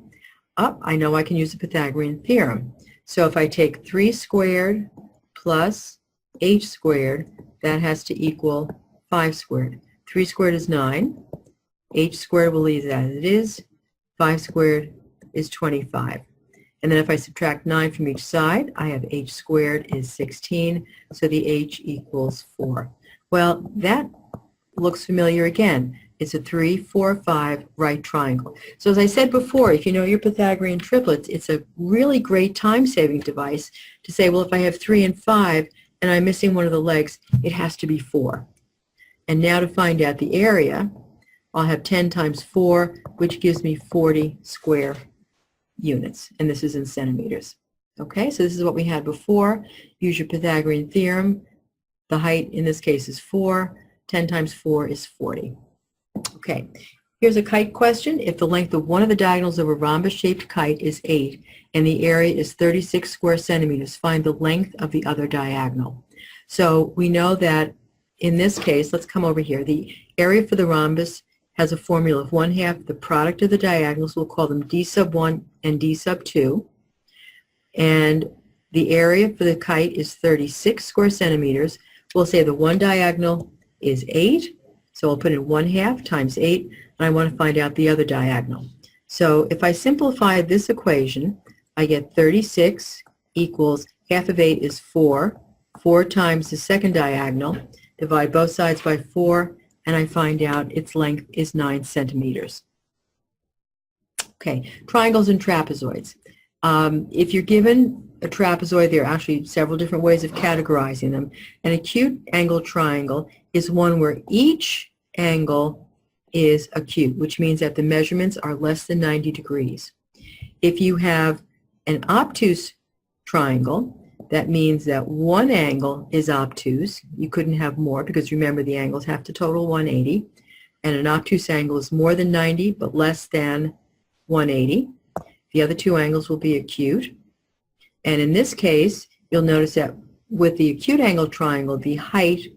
I know I can use the Pythagorean Theorem. So if I take 3 squared plus h squared, that has to equal 5 squared. 3 squared is 9. H squared will leave that as it is. 5 squared is 25. And then if I subtract 9 from each side, I have h squared is 16, so the h equals 4. Well, that looks familiar again. It's a 3, 4, 5 right triangle. So as I said before, if you know your Pythagorean triplets, it's a really great time-saving device to say, well, if I have 3 and 5 and I'm missing one of the legs, it has to be 4. And now to find out the area, I'll have 10 times 4, which gives me 40 square units, and this is in centimeters. Okay, so this is what we had before. Use your Pythagorean theorem. The height in this case is 4. 10 times 4 is 40. Okay, here's a kite question. If the length of one of the diagonals of a rhombus-shaped kite is 8 and the area is 36 square centimeters, find the length of the other diagonal. So we know that in this case, let's come over here. The area for the rhombus has a formula of 1/2 the product of the diagonals. We'll call them d sub 1 and d sub 2. And the area for the kite is 36 square centimeters. We'll say the one diagonal is 8. So I'll put in 1/2 times 8, and I want to find out the other diagonal. So if I simplify this equation, I get 36 equals half of 8 is 4. 4 times the second diagonal. Divide both sides by 4, and I find out its length is 9 centimeters. Okay, triangles and trapezoids. If you're given a trapezoid, there are actually several different ways of categorizing them. An acute angle triangle is one where each angle is acute, which means that the measurements are less than 90 degrees. If you have an obtuse triangle, that means that one angle is obtuse. You couldn't have more because remember the angles have to total 180. And an obtuse angle is more than 90 but less than 180. The other two angles will be acute. And in this case, you'll notice that with the acute angle triangle, the height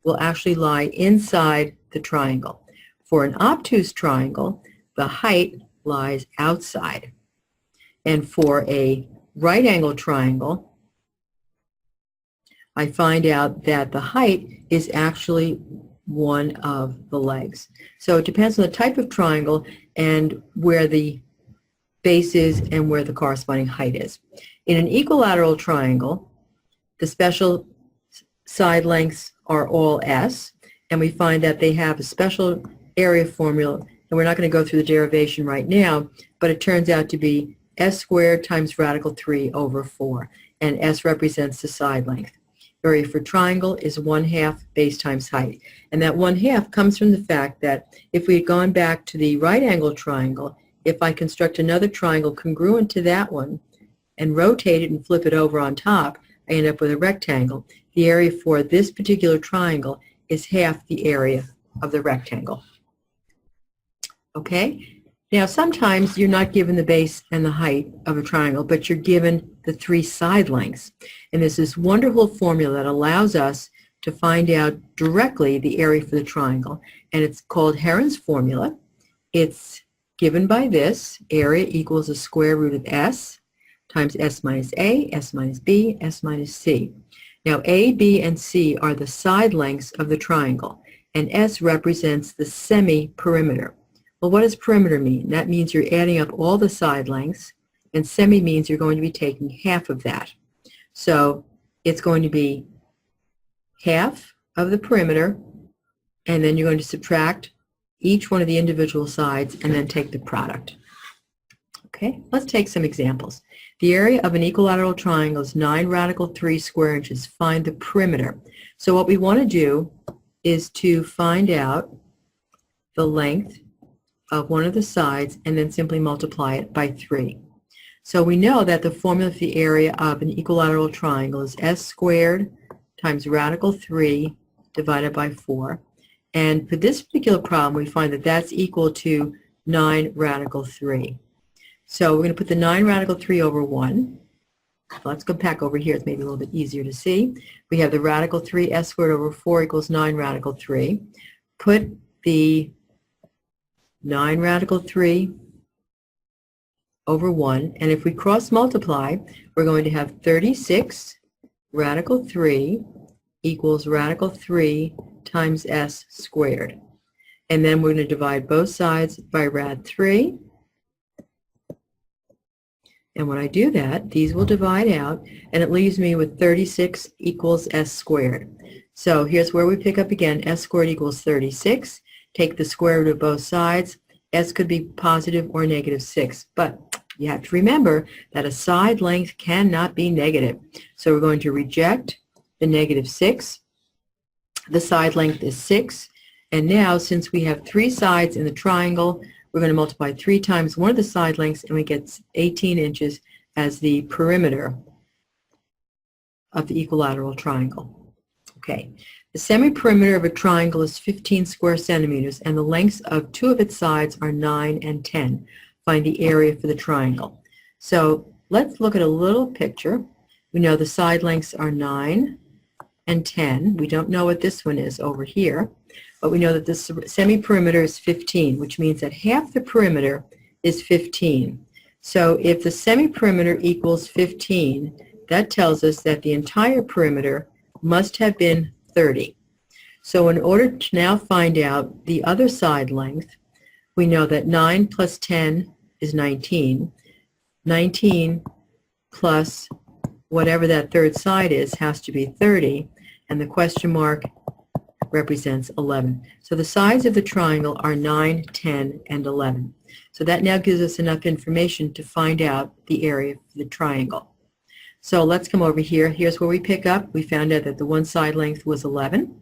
will actually lie inside the triangle. For an obtuse triangle, the height lies outside. And for a right angle triangle, I find out that the height is actually one of the legs. So it depends on the type of triangle and where the base is and where the corresponding height is. In an equilateral triangle, the special side lengths are all s, and we find that they have a special area formula, and we're not going to go through the derivation right now, but it turns out to be s squared times radical 3 over 4, and s represents the side length. Area for triangle is 1/2 base times height, and that 1/2 comes from the fact that if we had gone back to the right angle triangle, if I construct another triangle congruent to that one and rotate it and flip it over on top, I end up with a rectangle. The area for this particular triangle is half the area of the rectangle. Okay? Now, sometimes you're not given the base and the height of a triangle, but you're given the 3 side lengths. And there's this wonderful formula that allows us to find out directly the area for the triangle. And it's called Heron's formula. It's given by this: area equals the square root of s times s minus a, s minus b, s minus c. Now, a, b, and c are the side lengths of the triangle, and s represents the semi-perimeter. Well, what does perimeter mean? That means you're adding up all the side lengths, and semi means you're going to be taking half of that. So it's going to be half of the perimeter, and then you're going to subtract each one of the individual sides and then take the product. Okay, let's take some examples. The area of an equilateral triangle is 9 radical 3 square inches. Find the perimeter. So what we want to do is to find out the length of one of the sides and then simply multiply it by 3. So we know that the formula for the area of an equilateral triangle is s squared times radical 3 divided by 4. And for this particular problem, we find that that's equal to 9 radical 3. So we're going to put the 9 radical 3 over 1. Let's go back over here. It's maybe a little bit easier to see. We have the radical 3, s squared over 4 equals 9 radical 3. Put the 9 radical 3 over 1, and if we cross multiply, we're going to have 36 radical 3 equals radical 3 times s squared. And then we're going to divide both sides by rad 3. And when I do that, these will divide out, and it leaves me with 36 equals s squared. So here's where we pick up again. S squared equals 36. Take the square root of both sides. S could be positive or negative 6. But you have to remember that a side length cannot be negative. So we're going to reject the negative 6. The side length is 6. And now, since we have 3 sides in the triangle, we're going to multiply 3 times one of the side lengths, and we get 18 inches as the perimeter of the equilateral triangle. Okay. The semi-perimeter of a triangle is 15 square centimeters, and the lengths of 2 of its sides are 9 and 10. Find the area for the triangle. So let's look at a little picture. We know the side lengths are 9 and 10. We don't know what this one is over here, but we know that the semi-perimeter is 15, which means that half the perimeter is 15. So if the semi-perimeter equals 15, that tells us that the entire perimeter must have been 30. So in order to now find out the other side length, we know that 9 plus 10 is 19. 19 plus whatever that third side is has to be 30, and the question mark represents 11. So the sides of the triangle are 9, 10, and 11. So that now gives us enough information to find out the area of the triangle. So let's come over here. Here's where we pick up. We found out that the one side length was 11.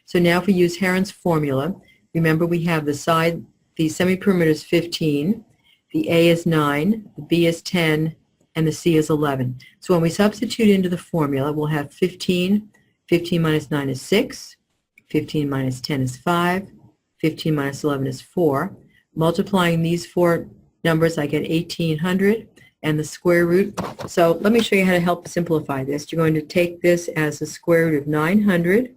So now if we use Heron's formula, remember we have the semi-perimeter is 15, the A is 9, the B is 10, and the C is 11. So when we substitute into the formula, we'll have 15. 15 minus 9 is 6. 15 minus 10 is 5. 15 minus 11 is 4. Multiplying these 4 numbers, I get 1,800. And the square root. So let me show you how to help simplify this. You're going to take this as the square root of 900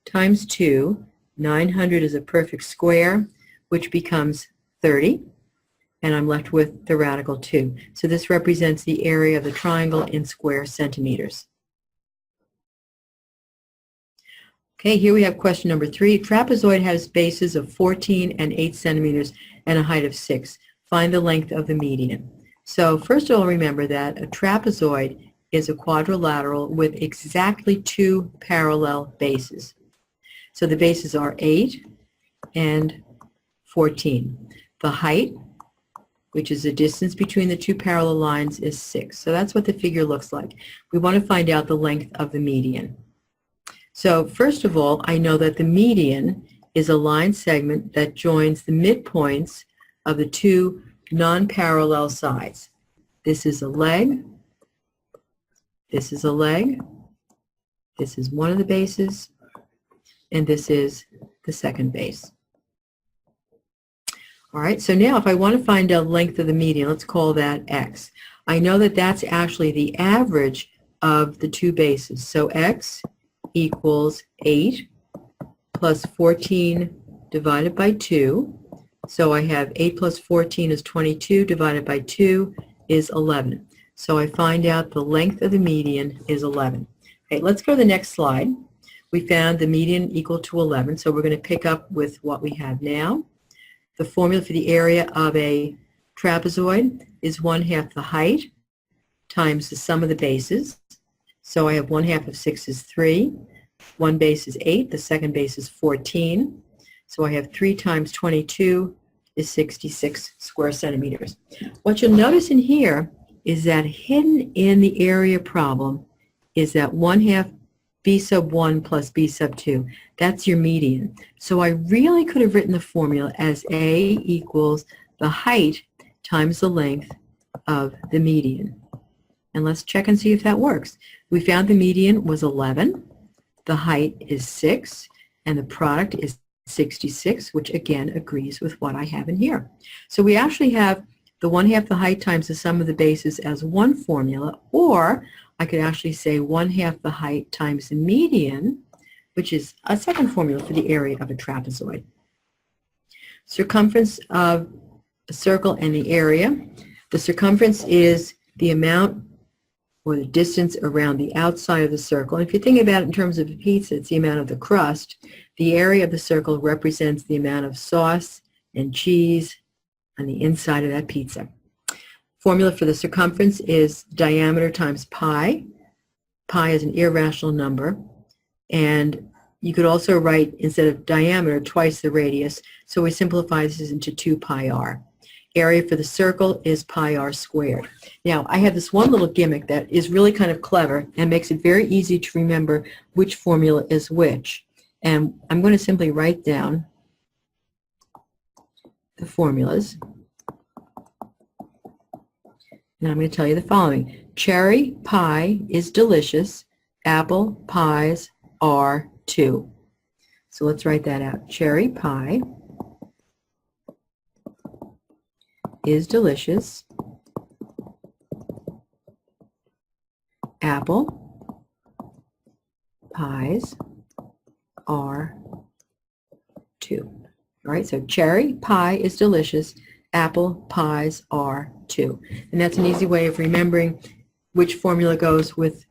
times 2. 900 is a perfect square, which becomes 30. And I'm left with the radical 2. So this represents the area of the triangle in square centimeters. Okay, here we have question number 3. Trapezoid has bases of 14 and 8 centimeters and a height of 6. Find the length of the median. So first of all, remember that a trapezoid is a quadrilateral with exactly 2 parallel bases. So the bases are 8 and 14. The height, which is the distance between the 2 parallel lines, is 6. So that's what the figure looks like. We want to find out the length of the median. So first of all, I know that the median is a line segment that joins the midpoints of the 2 non-parallel sides. This is a leg, this is a leg, this is one of the bases, and this is the second base. All right, so now if I want to find the length of the median, let's call that x. I know that that's actually the average of the two bases. So x equals 8 plus 14 divided by 2. So I have 8 plus 14 is 22 divided by 2 is 11. So I find out the length of the median is 11. Okay, let's go to the next slide. We found the median equal to 11, so we're going to pick up with what we have now. The formula for the area of a trapezoid is 1/2 the height times the sum of the bases. So I have 1/2 of 6 is 3. One base is 8. The second base is 14. So I have 3 times 22 is 66 square centimeters. What you'll notice in here is that hidden in the area problem is that 1/2 b sub 1 plus b sub 2. That's your median. So I really could have written the formula as A equals the height times the length of the median. And let's check and see if that works. We found the median was 11, the height is 6, and the product is 66, which again agrees with what I have in here. So we actually have the 1/2 the height times the sum of the bases as one formula, or I could actually say 1/2 the height times the median, which is a second formula for the area of a trapezoid. Circumference of a circle and the area. The circumference is the amount or the distance around the outside of the circle. And if you think about it in terms of a pizza, it's the amount of the crust. The area of the circle represents the amount of sauce and cheese on the inside of that pizza. Formula for the circumference is diameter times pi. Pi is an irrational number. And you could also write, instead of diameter, twice the radius. So we simplify this into 2 pi r. Area for the circle is pi r squared. Now, I have this one little gimmick that is really kind of clever and makes it very easy to remember which formula is which. And I'm going to simply write down the formulas. And I'm going to tell you the following. Cherry pie is delicious. Apple pies are too. So let's write that out. Cherry pie is delicious. Apple pies are too. All right, so cherry pie is delicious. Apple pies are too. And that's an easy way of remembering which formula goes with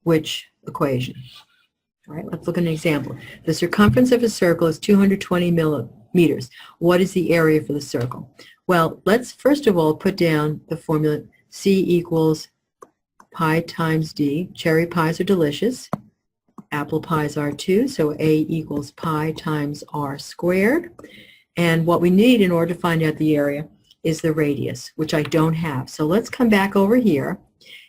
which equation. All right, let's look at an example. The circumference of a circle is 220 millimeters. What is the area for the circle? Well, let's first of all put down the formula C equals pi times D. Cherry pies are delicious. Apple pies are too, so A equals pi times r squared. And what we need in order to find out the area is the radius, which I don't have. So let's come back over here.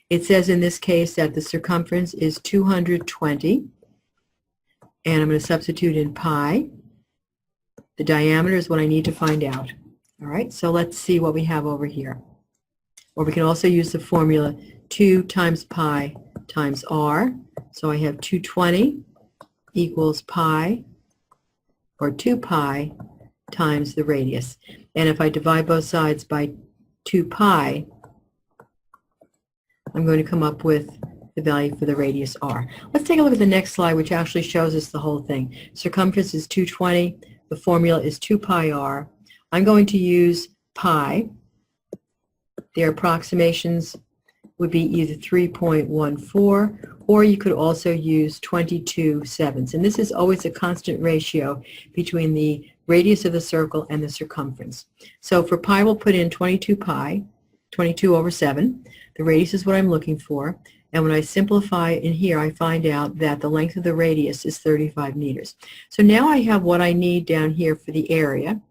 It says in this case that the circumference is 220. And I'm going to substitute in pi. The diameter is what I need to find out. All right, so let's see what we have over here. Or we can also use the formula 2 times pi times r. So I have 220 equals pi, or 2 pi, times the radius. And if I divide both sides by 2 pi, I'm going to come up with the value for the radius r. Let's take a look at the next slide, which actually shows us the whole thing. Circumference is 220. The formula is 2 pi r. I'm going to use pi. Their approximations would be either 3.14, or you could also use 22/7. And this is always a constant ratio between the radius of the circle and the circumference. So for pi, we'll put in 22 pi, 22 over 7. The radius is what I'm looking for. And when I simplify in here, I find out that the length of the radius is 35 meters. So now I have what I need down here for the area.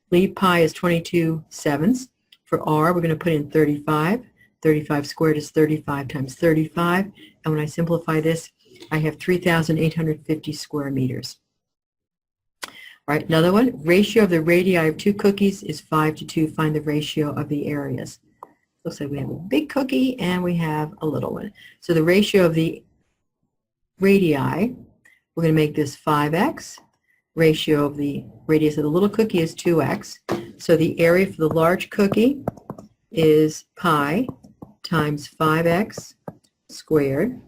Leave pi is 22/7. For r, we're going to put in 35. 35 squared is 35 times 35. And when I simplify this, I have 3,850 square meters. All right, another one. Ratio of the radii of 2 cookies is 5:2. Find the ratio of the areas. Looks like we have a big cookie and we have a little one. So the ratio of the radii, we're going to make this 5x. Ratio of the radius of the little cookie is 2x. So the area for the large cookie is pi times 5x squared.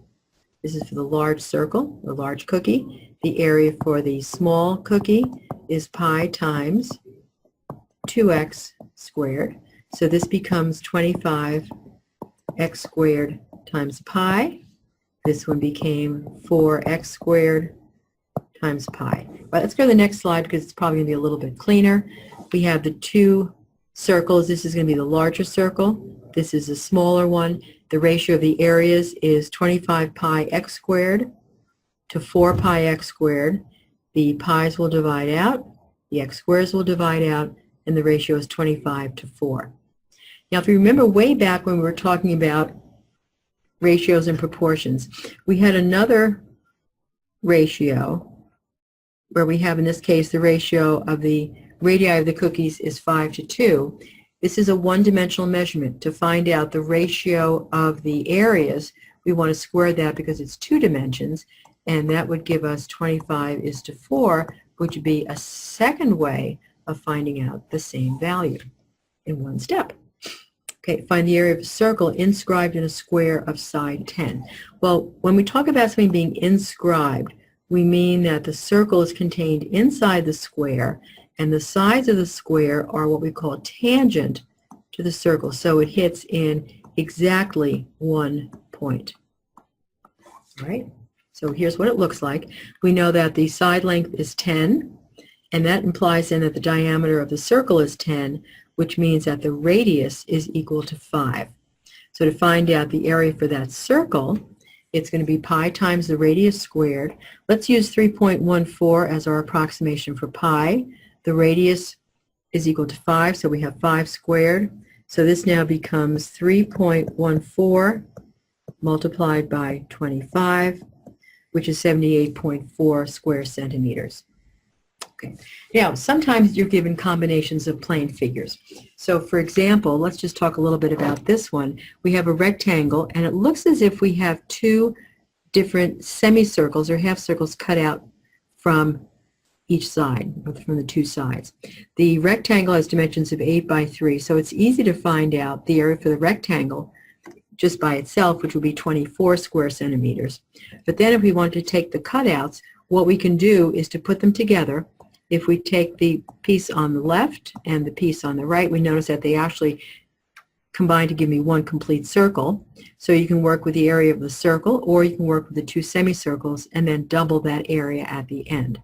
This is for the large circle, or large cookie. The area for the small cookie is pi times 2x squared. So this becomes 25x squared times pi. This one became 4x squared times pi. Well, let's go to the next slide because it's probably going to be a little bit cleaner. We have the two circles. This is going to be the larger circle. This is the smaller one. The ratio of the areas is 25 pi x squared to 4 pi x squared. The pi's will divide out, the x squares will divide out, and the ratio is 25 to 4. Now, if you remember way back when we were talking about ratios and proportions, we had another ratio where we have, in this case, the ratio of the radii of the cookies is 5 to 2. This is a one-dimensional measurement. To find out the ratio of the areas, we want to square that because it's 2 dimensions, and that would give us 25 is to 4, which would be a second way of finding out the same value in one step. Okay, find the area of a circle inscribed in a square of side 10. Well, when we talk about something being inscribed, we mean that the circle is contained inside the square, and the sides of the square are what we call tangent to the circle. So it hits in exactly 1 point. All right? So here's what it looks like. We know that the side length is 10, and that implies then that the diameter of the circle is 10, which means that the radius is equal to 5. So to find out the area for that circle, it's going to be pi times the radius squared. Let's use 3.14 as our approximation for pi. The radius is equal to 5, so we have 5 squared. So this now becomes 3.14 multiplied by 25, which is 78.4 square centimeters. Okay. Now, sometimes you're given combinations of plane figures. So, for example, let's just talk a little bit about this one. We have a rectangle, and it looks as if we have two different semicircles or half circles cut out from each side, from the two sides. The rectangle has dimensions of 8 by 3, so it's easy to find out the area for the rectangle just by itself, which will be 24 square centimeters. But then if we want to take the cutouts, what we can do is to put them together. If we take the piece on the left and the piece on the right, we notice that they actually combine to give me one complete circle. So you can work with the area of the circle, or you can work with the two semicircles and then double that area at the end.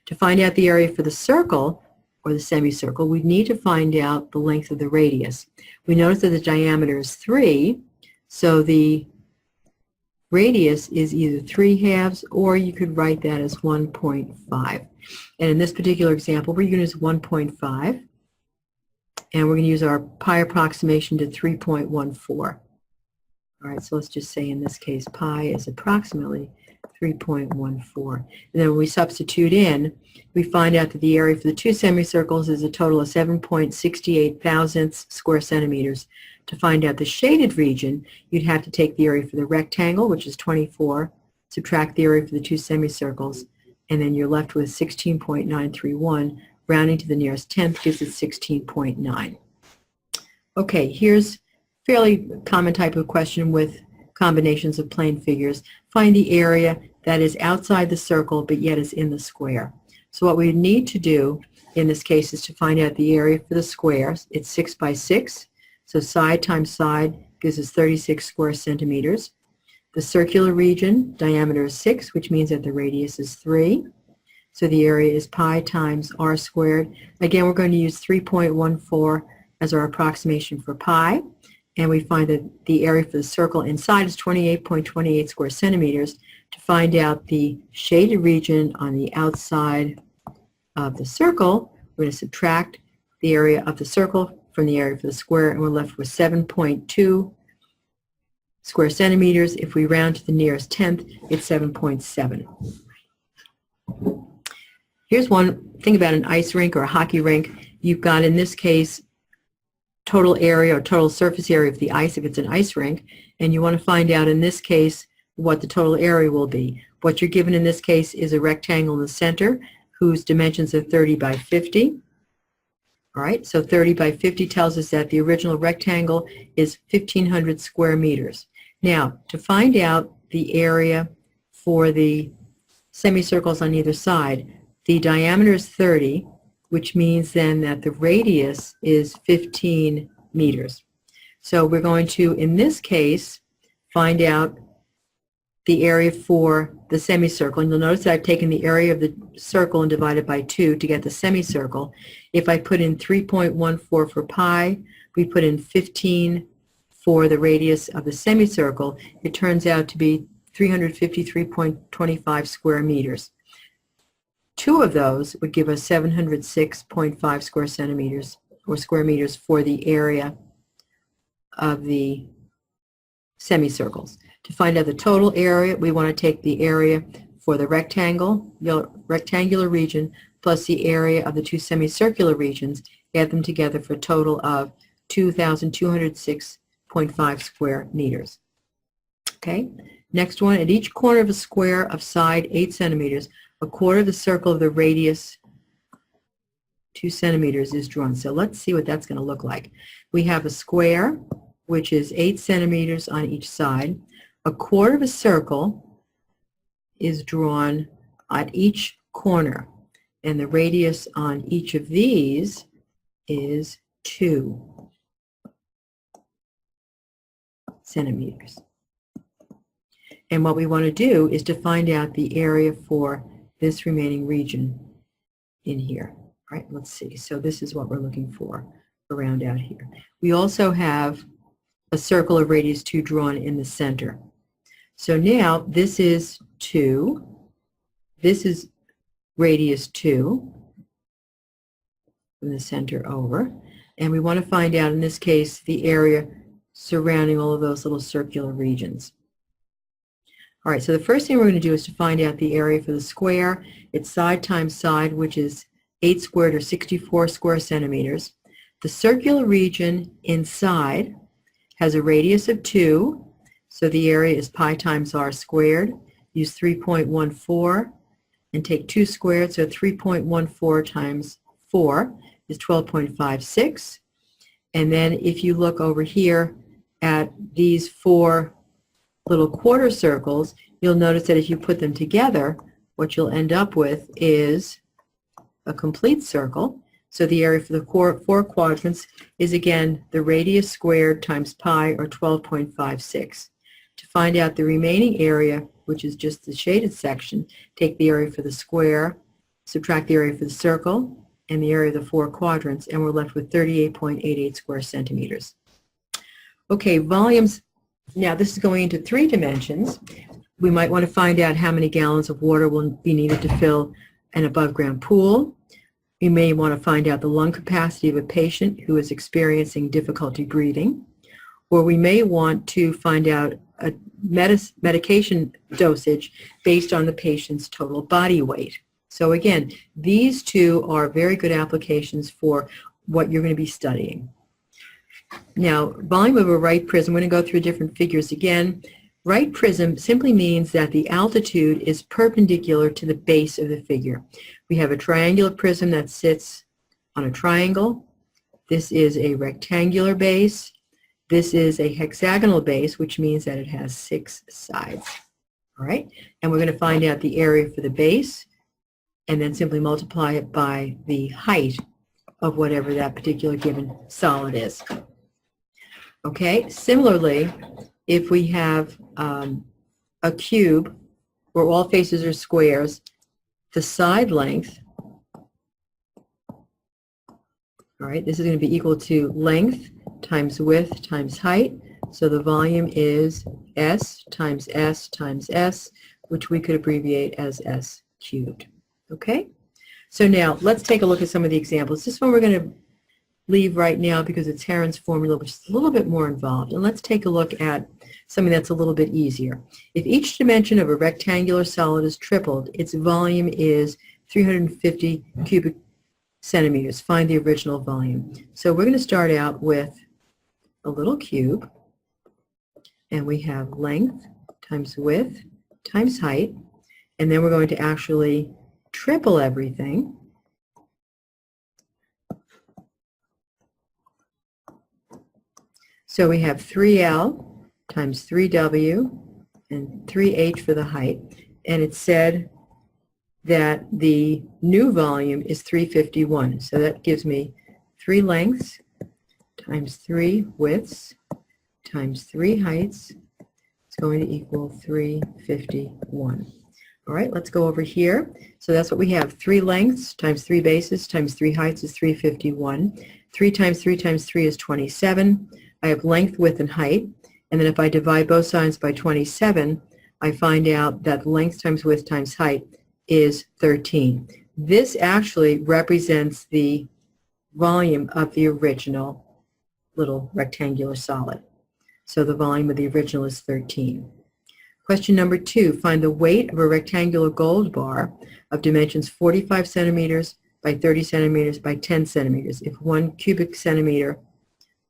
To find out the area for the circle, or the semicircle, we need to find out the length of the radius. We notice that the diameter is 3, so the radius is either 3/2, or you could write that as 1.5. And in this particular example, we're going to use 1.5, and we're going to use our pi approximation to 3.14. All right, so let's just say in this case pi is approximately 3.14. And then when we substitute in, we find out that the area for the two semicircles is a total of 7.68 thousandths square centimeters. To find out the shaded region, you'd have to take the area for the rectangle, which is 24, subtract the area for the two semicircles, and then you're left with 16.931. Rounding to the nearest tenth gives it 16.9. Okay, here's a fairly common type of question with combinations of plane figures. Find the area that is outside the circle but yet is in the square. So what we need to do in this case is to find out the area for the square. It's 6 by 6. So side times side gives us 36 square centimeters. The circular region, diameter is 6, which means that the radius is 3. So the area is pi times r squared. Again, we're going to use 3.14 as our approximation for pi. And we find that the area for the circle inside is 28.28 square centimeters. To find out the shaded region on the outside of the circle, we're going to subtract the area of the circle from the area for the square, and we're left with 7.2 square centimeters. If we round to the nearest tenth, it's 7.7. Here's one thing about an ice rink or a hockey rink. You've got, in this case, total area or total surface area of the ice if it's an ice rink, and you want to find out, in this case, what the total area will be. What you're given in this case is a rectangle in the center whose dimensions are 30 by 50. All right, so 30 by 50 tells us that the original rectangle is 1,500 square meters. Now, to find out the area for the semicircles on either side, the diameter is 30, which means then that the radius is 15 meters. So we're going to, in this case, find out the area for the semicircle. And you'll notice that I've taken the area of the circle and divided by 2 to get the semicircle. If I put in 3.14 for pi, we put in 15 for the radius of the semicircle, it turns out to be 353.25 square meters. 2 of those would give us 706.5 square centimeters or square meters for the area of the semicircles. To find out the total area, we want to take the area for the rectangular region plus the area of the 2 semicircular regions, add them together for a total of 2,206.5 square meters. Okay, next one, at each corner of a square of side 8 centimeters, a quarter of the circle of the radius 2 centimeters is drawn. So let's see what that's going to look like. We have a square, which is 8 centimeters on each side. A quarter of a circle is drawn at each corner, and the radius on each of these is 2 centimeters. And what we want to do is to find out the area for this remaining region in here. All right, let's see. So this is what we're looking for around out here. We also have a circle of radius 2 drawn in the center. So now this is 2, this is radius 2 from the center over, and we want to find out, in this case, the area surrounding all of those little circular regions. All right, so the first thing we're going to do is to find out the area for the square. It's side times side, which is 8 squared or 64 square centimeters. The circular region inside has a radius of 2, so the area is pi times r squared. Use 3.14 and take 2 squared, so 3.14 times 4 is 12.56. And then if you look over here at these 4 little quarter circles, you'll notice that if you put them together, what you'll end up with is a complete circle. So the area for the 4 quadrants is, again, the radius squared times pi, or 12.56. To find out the remaining area, which is just the shaded section, take the area for the square, subtract the area for the circle, and the area of the 4 quadrants, and we're left with 38.88 square centimeters. Okay, volumes. Now this is going into 3 dimensions. We might want to find out how many gallons of water will be needed to fill an above-ground pool. We may want to find out the lung capacity of a patient who is experiencing difficulty breathing. Or we may want to find out a medication dosage based on the patient's total body weight. So again, these 2 are very good applications for what you're going to be studying. Now, volume of a right prism, we're going to go through different figures again. Right prism simply means that the altitude is perpendicular to the base of the figure. We have a triangular prism that sits on a triangle. This is a rectangular base. This is a hexagonal base, which means that it has 6 sides. All right, and we're going to find out the area for the base and then simply multiply it by the height of whatever that particular given solid is. Okay, similarly, if we have a cube where all faces are squares, the side length, all right, this is going to be equal to length times width times height. So the volume is S times S times S, which we could abbreviate as S cubed. Okay? So now let's take a look at some of the examples. This one we're going to leave right now because it's Heron's formula, which is a little bit more involved. And let's take a look at something that's a little bit easier. If each dimension of a rectangular solid is tripled, its volume is 350 cubic centimeters. Find the original volume. So we're going to start out with a little cube, and we have length times width times height, and then we're going to actually triple everything. So we have 3L times 3W and 3H for the height. And it said that the new volume is 351. So that gives me 3 lengths times 3 widths times 3 heights. It's going to equal 351. All right, let's go over here. So that's what we have. 3 lengths times 3 bases times 3 heights is 351. 3 times 3 times 3 is 27. I have length, width, and height. And then if I divide both sides by 27, I find out that length times width times height is 13. This actually represents the volume of the original little rectangular solid. So the volume of the original is 13. Question number 2, find the weight of a rectangular gold bar of dimensions 45 centimeters by 30 centimeters by 10 centimeters if 1 cubic centimeter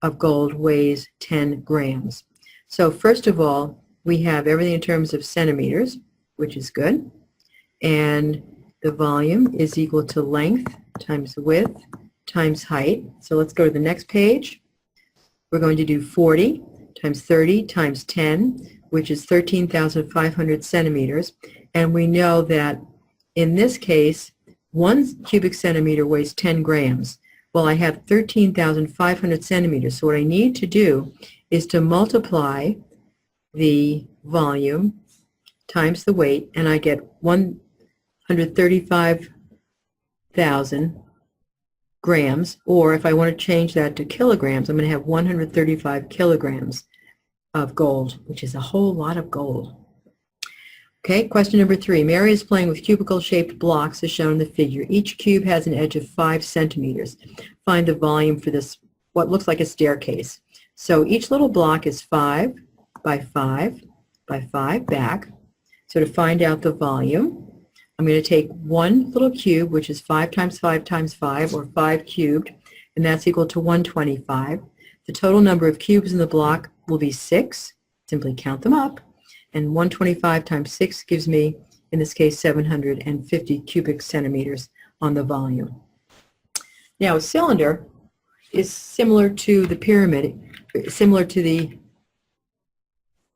of gold weighs 10 grams. So first of all, we have everything in terms of centimeters, which is good. And the volume is equal to length times width times height. So let's go to the next page. We're going to do 40 times 30 times 10, which is 13,500 centimeters. And we know that in this case, 1 cubic centimeter weighs 10 grams. Well, I have 13,500 centimeters. So what I need to do is to multiply the volume times the weight, and I get 135,000 grams, or if I want to change that to kilograms, I'm going to have 135 kilograms of gold, which is a whole lot of gold. Okay, question number 3. Mary is playing with cubicle-shaped blocks as shown in the figure. Each cube has an edge of 5 centimeters. Find the volume for this, what looks like a staircase. So each little block is 5 by 5 by 5 back. So to find out the volume, I'm going to take one little cube, which is 5 times 5 times 5, or 5 cubed, and that's equal to 125. The total number of cubes in the block will be 6. Simply count them up. And 125 times 6 gives me, in this case, 750 cubic centimeters on the volume. Now, a cylinder is similar to the pyramid, similar to the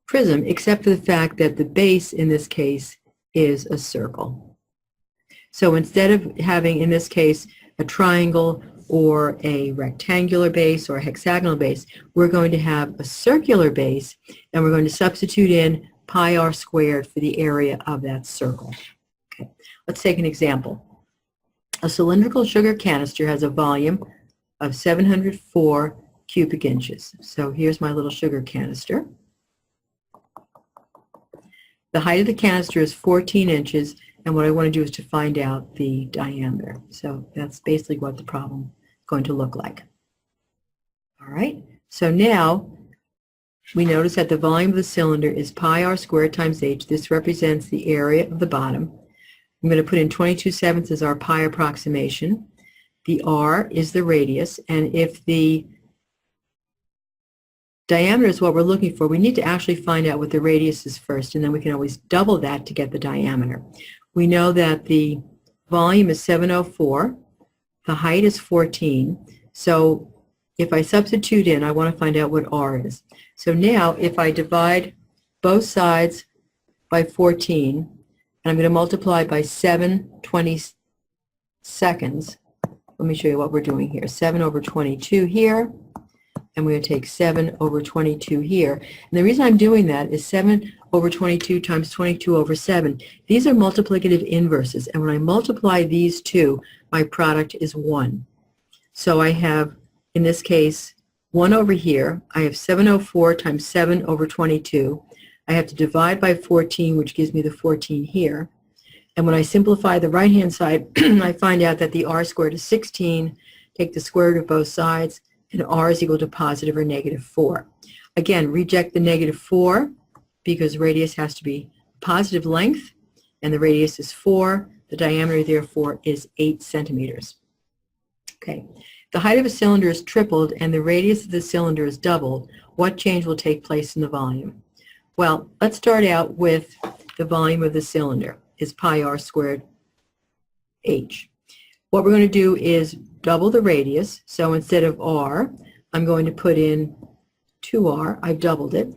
prism, except for the fact that the base, in this case, is a circle. So instead of having, in this case, a triangle or a rectangular base or a hexagonal base, we're going to have a circular base, and we're going to substitute in pi r squared for the area of that circle. Okay, let's take an example. A cylindrical sugar canister has a volume of 704 cubic inches. So here's my little sugar canister. The height of the canister is 14 inches, and what I want to do is to find out the diameter. So that's basically what the problem is going to look like. All right, so now we notice that the volume of the cylinder is pi r squared times h. This represents the area of the bottom. I'm going to put in 22/7 as our pi approximation. The r is the radius, and if the diameter is what we're looking for, we need to actually find out what the radius is first, and then we can always double that to get the diameter. We know that the volume is 704, the height is 14, so if I substitute in, I want to find out what r is. So now, if I divide both sides by 14, and I'm going to multiply by 7/22, let me show you what we're doing here. 7 over 22 here, and we're going to take 7 over 22 here. And the reason I'm doing that is 7 over 22 times 22 over 7. These are multiplicative inverses, and when I multiply these two, my product is 1. So I have, in this case, 1 over here. I have 704 times 7 over 22. I have to divide by 14, which gives me the 14 here. And when I simplify the right-hand side, I find out that the r squared is 16. Take the square root of both sides, and r is equal to positive or negative 4. Again, reject the negative 4 because radius has to be positive length, and the radius is 4. The diameter, therefore, is 8 centimeters. Okay. The height of a cylinder is tripled and the radius of the cylinder is doubled. What change will take place in the volume? Well, let's start out with the volume of the cylinder is pi r squared h. What we're going to do is double the radius. So instead of r, I'm going to put in 2r. I've doubled it.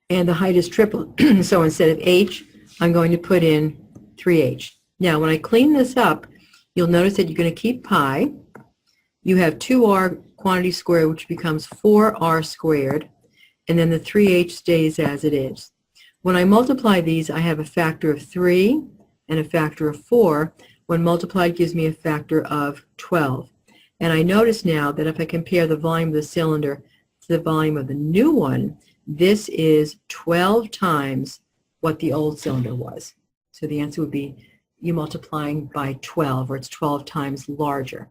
And the height is tripled. So instead of h, I'm going to put in 3h. Now, when I clean this up, you'll notice that you're going to keep pi. You have 2r quantity squared, which becomes 4r squared, and then the 3h stays as it is. When I multiply these, I have a factor of 3 and a factor of 4. When multiplied, gives me a factor of 12. And I notice now that if I compare the volume of the cylinder to the volume of the new one, this is 12 times what the old cylinder was. So the answer would be you multiplying by 12, or it's 12 times larger.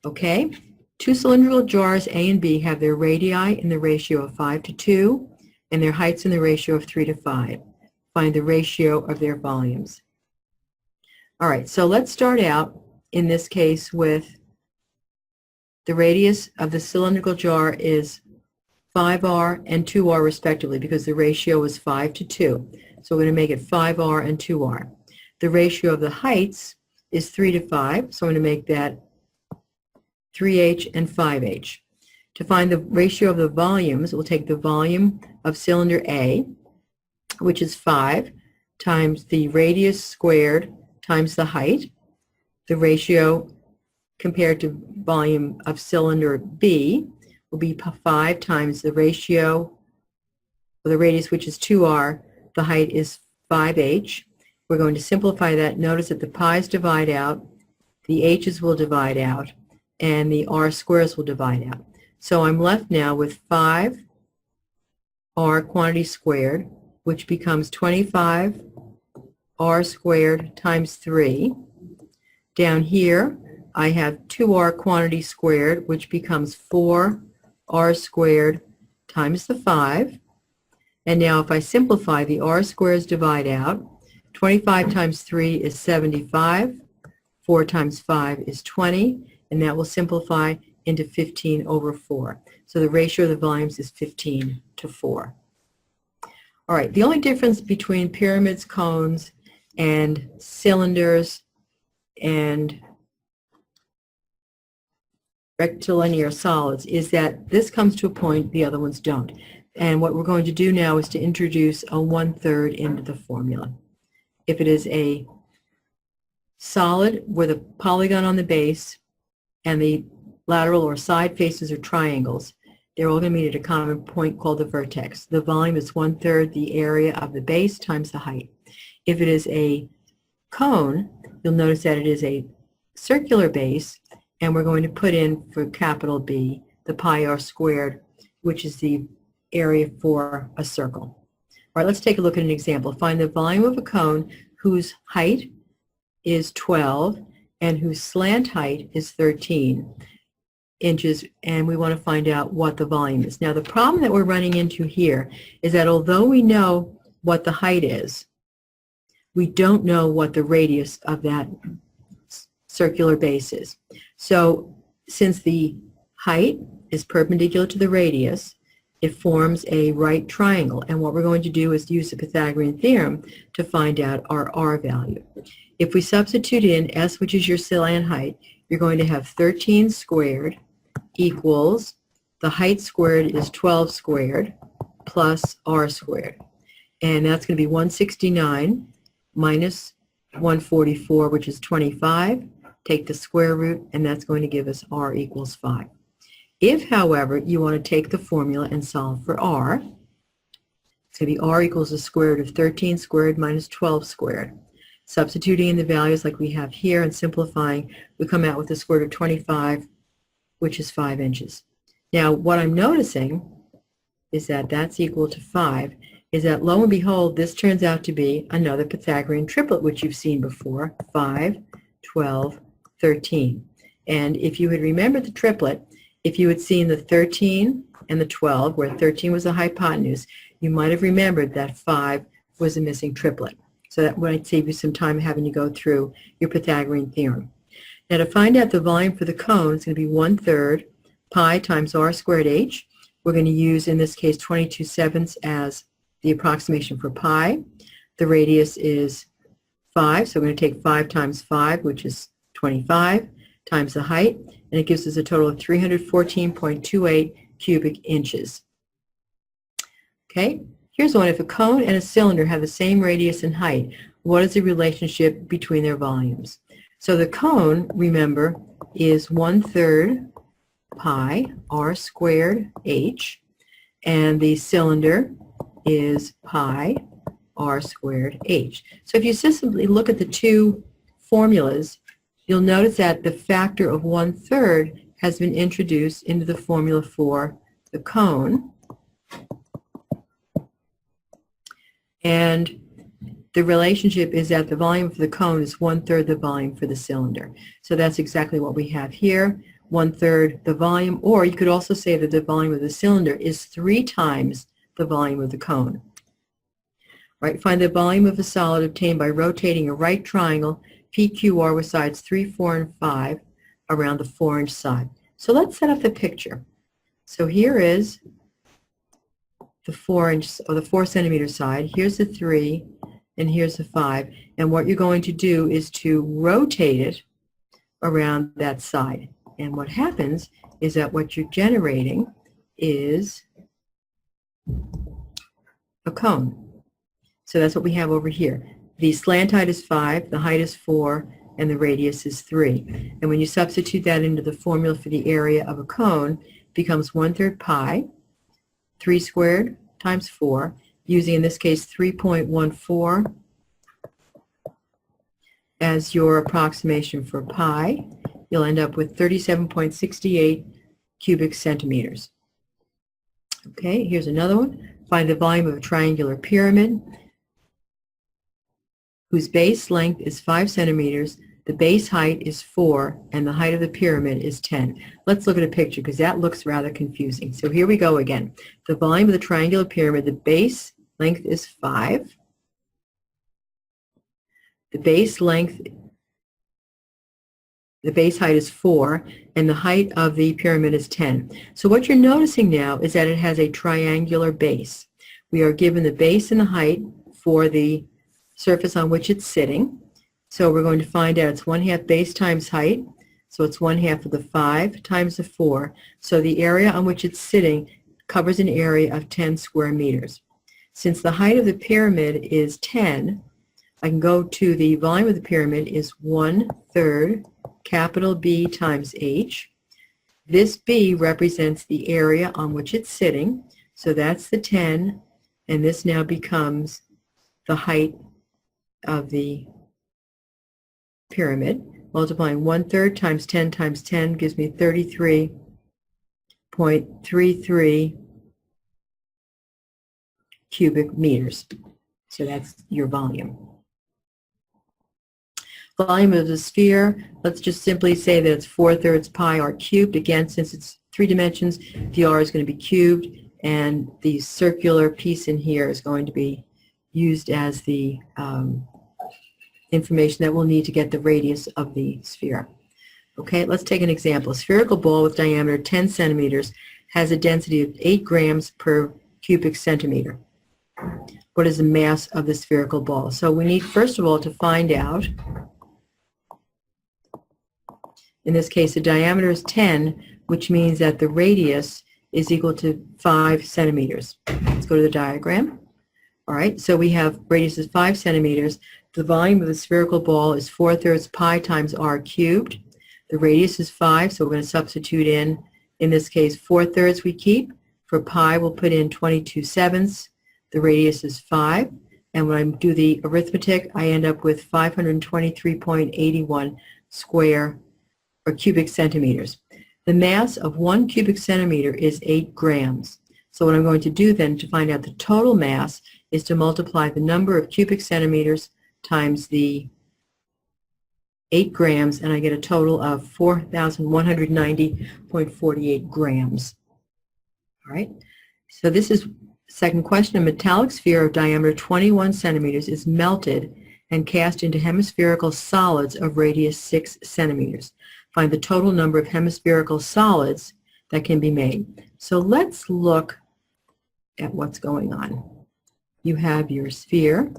Okay, two cylindrical jars A and B have their radii in the ratio of 5 to 2 and their heights in the ratio of 3 to 5. Find the ratio of their volumes. All right, so let's start out in this case with the radius of the cylindrical jar is 5r and 2r respectively, because the ratio is 5 to 2. So we're going to make it 5r and 2r. The ratio of the heights is 3 to 5, so I'm going to make that 3h and 5h. To find the ratio of the volumes, we'll take the volume of cylinder A, which is 5, times the radius squared times the height. The ratio compared to volume of cylinder B will be 5 times the ratio of the radius, which is 2r. The height is 5h. We're going to simplify that. Notice that the pi's divide out, the h's will divide out, and the r squares will divide out. So I'm left now with 5r quantity squared, which becomes 25r squared times 3. Down here, I have 2r quantity squared, which becomes 4r squared times the 5. And now if I simplify, the r squares divide out. 25 times 3 is 75. 4 times 5 is 20. And that will simplify into 15 over 4. So the ratio of the volumes is 15 to 4. All right, the only difference between pyramids, cones, and cylinders and rectilinear solids is that this comes to a point the other ones don't. And what we're going to do now is to introduce a 1/3 into the formula. If it is a solid with a polygon on the base and the lateral or side faces are triangles, they're all going to meet at a common point called the vertex. The volume is 1/3 the area of the base times the height. If it is a cone, you'll notice that it is a circular base, and we're going to put in for capital B the pi r squared, which is the area for a circle. All right, let's take a look at an example. Find the volume of a cone whose height is 12 and whose slant height is 13 inches, and we want to find out what the volume is. Now, the problem that we're running into here is that although we know what the height is, we don't know what the radius of that circular base is. So since the height is perpendicular to the radius, it forms a right triangle. And what we're going to do is use the Pythagorean theorem to find out our r value. If we substitute in s, which is your slant height, you're going to have 13 squared equals the height squared is 12 squared plus r squared. And that's going to be 169 minus 144, which is 25. Take the square root, and that's going to give us r equals 5. If, however, you want to take the formula and solve for r, it's going to be r equals the square root of 13 squared minus 12 squared. Substituting in the values like we have here and simplifying, we come out with the square root of 25, which is 5 inches. Now, what I'm noticing is that that's equal to 5, is that lo and behold, this turns out to be another Pythagorean triplet, which you've seen before, 5, 12, 13. And if you had remembered the triplet, if you had seen the 13 and the 12, where 13 was the hypotenuse, you might have remembered that 5 was a missing triplet. So that might save you some time having to go through your Pythagorean theorem. Now, to find out the volume for the cone, it's going to be 1/3 pi times r squared h. We're going to use, in this case, 22/7 as the approximation for pi. The radius is 5, so we're going to take 5 times 5, which is 25, times the height, and it gives us a total of 314.28 cubic inches. Okay, here's one. If a cone and a cylinder have the same radius and height, what is the relationship between their volumes? So the cone, remember, is 1/3 pi r squared h, and the cylinder is pi r squared h. So if you simply look at the two formulas, you'll notice that the factor of 1/3 has been introduced into the formula for the cone, and the relationship is that the volume for the cone is 1/3 the volume for the cylinder. So that's exactly what we have here, 1/3 the volume, or you could also say that the volume of the cylinder is 3 times the volume of the cone. Right, find the volume of a solid obtained by rotating a right triangle PQR with sides 3, 4, and 5 around the 4-inch side. So let's set up the picture. So here is the 4-inch or the 4 centimeter side. Here's the 3, and here's the 5. And what you're going to do is to rotate it around that side. And what happens is that what you're generating is a cone. So that's what we have over here. The slant height is 5, the height is 4, and the radius is 3. And when you substitute that into the formula for the area of a cone, it becomes 1/3 pi, 3 squared times 4, using in this case 3.14 as your approximation for pi. You'll end up with 37.68 cubic centimeters. Okay, here's another one. Find the volume of a triangular pyramid whose base length is 5 centimeters, the base height is 4, and the height of the pyramid is 10. Let's look at a picture because that looks rather confusing. So here we go again. The volume of the triangular pyramid, the base length is 5. The base height is 4, and the height of the pyramid is 10. So what you're noticing now is that it has a triangular base. We are given the base and the height for the surface on which it's sitting. So we're going to find out it's 1/2 base times height. So it's 1/2 of the 5 times the 4. So the area on which it's sitting covers an area of 10 square meters. Since the height of the pyramid is 10, I can go to the volume of the pyramid is 1/3 capital B times H. This B represents the area on which it's sitting. So that's the 10, and this now becomes the height of the pyramid. Multiplying 1/3 times 10 gives me 33.33 cubic meters. So that's your volume. Volume of the sphere, let's just simply say that it's 4/3 pi r cubed. Again, since it's 3 dimensions, the r is going to be cubed, and the circular piece in here is going to be used as the information that we'll need to get the radius of the sphere. Okay, let's take an example. A spherical ball with diameter 10 centimeters has a density of 8 grams per cubic centimeter. What is the mass of the spherical ball? So we need, first of all, to find out, in this case, the diameter is 10, which means that the radius is equal to 5 centimeters. Let's go to the diagram. All right, so we have radius is 5 centimeters. The volume of the spherical ball is 4/3 pi times r cubed. The radius is 5, so we're going to substitute in this case, 4/3 we keep. For pi, we'll put in 22/7. The radius is 5. And when I do the arithmetic, I end up with 523.81 square or cubic centimeters. The mass of 1 cubic centimeter is 8 grams. So what I'm going to do then to find out the total mass is to multiply the number of cubic centimeters times the 8 grams, and I get a total of 4,190.48 grams. All right, so this is second question. A metallic sphere of diameter 21 centimeters is melted and cast into hemispherical solids of radius 6 centimeters. Find the total number of hemispherical solids that can be made. So let's look at what's going on. You have your sphere.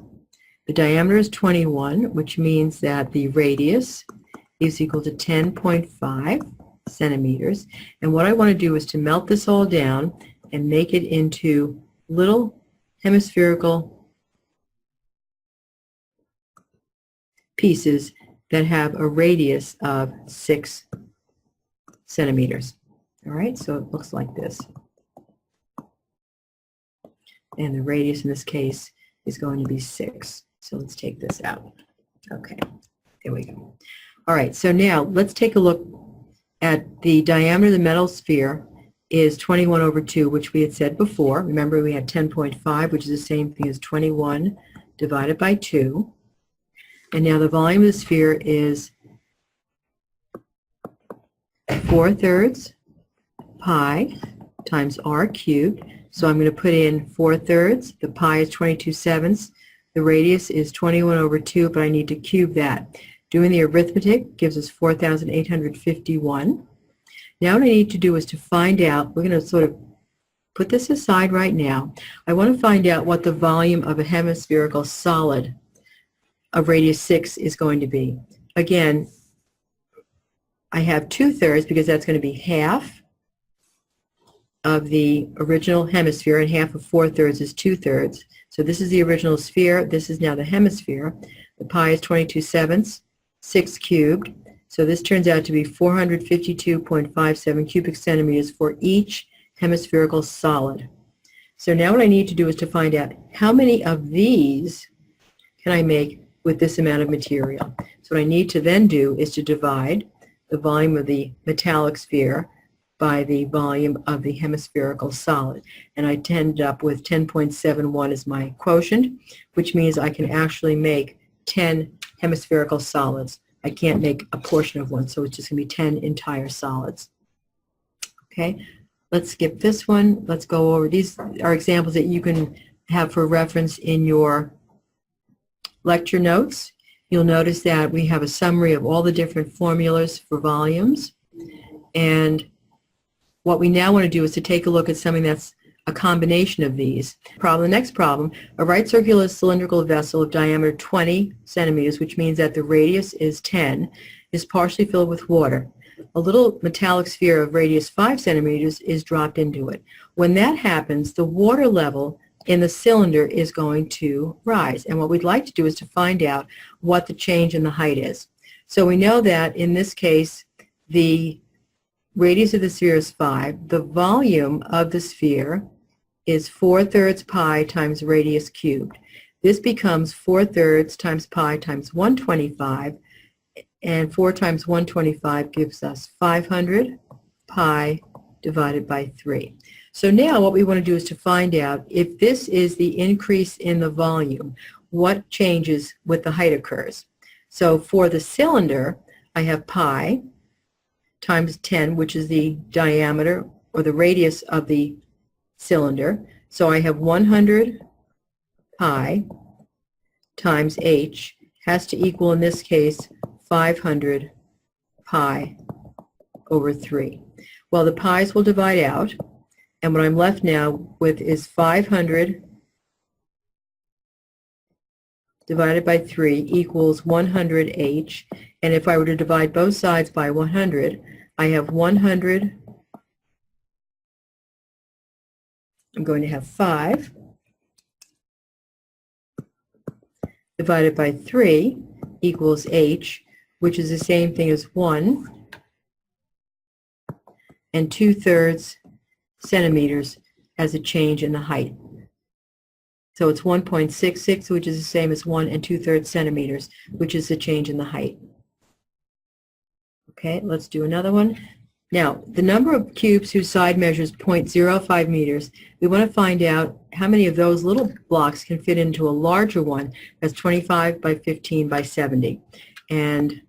The diameter is 21, which means that the radius is equal to 10.5 centimeters. And what I want to do is to melt this all down and make it into little hemispherical pieces that have a radius of 6 centimeters. All right, so it looks like this. And the radius in this case is going to be 6. So let's take this out. Okay, there we go. All right, so now let's take a look at the diameter of the metal sphere is 21 over 2, which we had said before. Remember, we had 10.5, which is the same thing as 21 divided by 2. And now the volume of the sphere is 4/3 pi times r cubed. So I'm going to put in 4/3. The pi is 22/7. The radius is 21 over 2, but I need to cube that. Doing the arithmetic gives us 4,851. Now what I need to do is to find out, we're going to sort of put this aside right now. I want to find out what the volume of a hemispherical solid of radius 6 is going to be. Again, I have 2/3 because that's going to be half of the original hemisphere, and half of 4/3 is 2/3. So this is the original sphere. This is now the hemisphere. The pi is 22/7, 6 cubed. So this turns out to be 452.57 cubic centimeters for each hemispherical solid. So now what I need to do is to find out how many of these can I make with this amount of material. So what I need to then do is to divide the volume of the metallic sphere by the volume of the hemispherical solid. And I end up with 10.71 as my quotient, which means I can actually make 10 hemispherical solids. I can't make a portion of one, so it's just going to be 10 entire solids. Okay, let's skip this one. Let's go over, these are examples that you can have for reference in your lecture notes. You'll notice that we have a summary of all the different formulas for volumes. And what we now want to do is to take a look at something that's a combination of these. The next problem, a right circular cylindrical vessel of diameter 20 centimeters, which means that the radius is 10, is partially filled with water. A little metallic sphere of radius 5 centimeters is dropped into it. When that happens, the water level in the cylinder is going to rise. And what we'd like to do is to find out what the change in the height is. So we know that in this case, the radius of the sphere is 5. The volume of the sphere is 4/3 pi times radius cubed. This becomes 4/3 times pi times 125, and 4 times 125 gives us 500 pi divided by 3. So now what we want to do is to find out if this is the increase in the volume, what changes with the height occurs. So for the cylinder, I have pi times 10, which is the diameter or the radius of the cylinder. So I have 100 pi times h has to equal, in this case, 500 pi over 3. Well, the pi's will divide out, and what I'm left now with is 500 divided by 3 equals 100h. And if I were to divide both sides by 100, I have 100, I'm going to have 5 divided by 3 equals h, which is the same thing as 1 and 2/3 centimeters as a change in the height. So it's 1.66, which is the same as 1 and 2/3 centimeters, which is the change in the height. Okay, let's do another one. Now, the number of cubes whose side measures 0.05 meters, we want to find out how many of those little blocks can fit into a larger one that's 25 by 15 by 70. And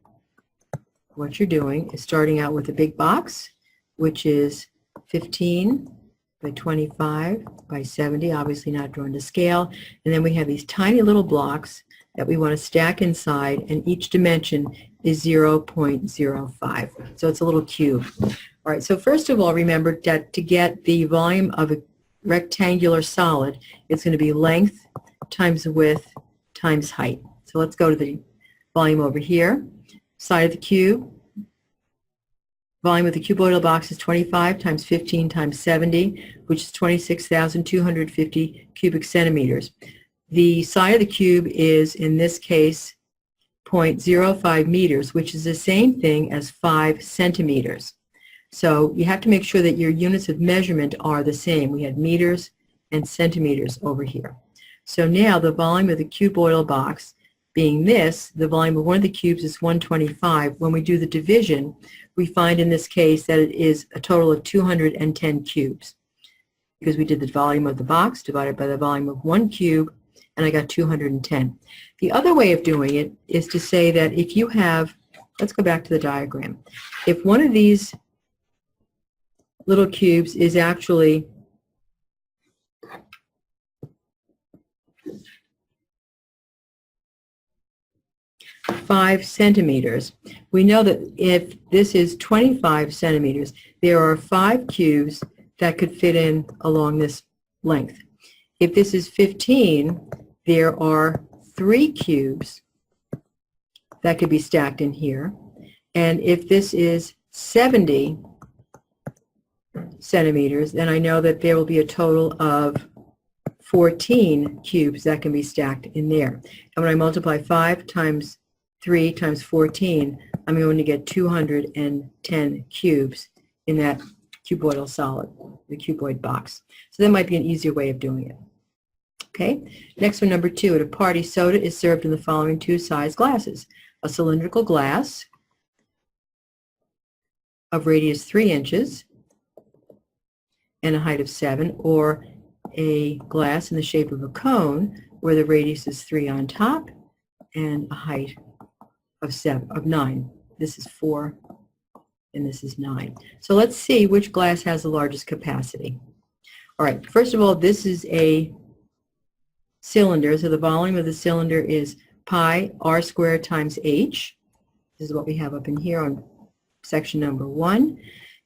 what you're doing is starting out with a big box, which is 15 by 25 by 70, obviously not drawn to scale. And then we have these tiny little blocks that we want to stack inside, and each dimension is 0.05. So it's a little cube. All right, so first of all, remember that to get the volume of a rectangular solid, it's going to be length times width times height. So let's go to the volume over here. side of the cube. Volume of the cuboidal box is 25 times 15 times 70, which is 26,250 cubic centimeters. The side of the cube is, in this case, 0.05 meters, which is the same thing as 5 centimeters. So you have to make sure that your units of measurement are the same. We had meters and centimeters over here. So now the volume of the cuboidal box, being this, the volume of one of the cubes is 125. When we do the division, we find in this case that it is a total of 210 cubes, because we did the volume of the box divided by the volume of one cube, and I got 210. The other way of doing it is to say that if you have, let's go back to the diagram. If one of these little cubes is actually five centimeters, we know that if this is 25 centimeters, there are 5 cubes that could fit in along this length. If this is 15, there are 3 cubes that could be stacked in here. And if this is 70 centimeters, then I know that there will be a total of 14 cubes that can be stacked in there. And when I multiply 5 times 3 times 14, I'm going to get 210 cubes in that cuboidal solid, the cuboid box. So that might be an easier way of doing it. Okay, next one, number 2. At a party, soda is served in the following 2 size glasses. A cylindrical glass of radius 3 inches and a height of 7, or a glass in the shape of a cone where the radius is 3 on top and a height of 9. This is 4 and this is 9. So let's see which glass has the largest capacity. All right, first of all, this is a cylinder, so the volume of the cylinder is pi r squared times h. This is what we have up in here on section number 1.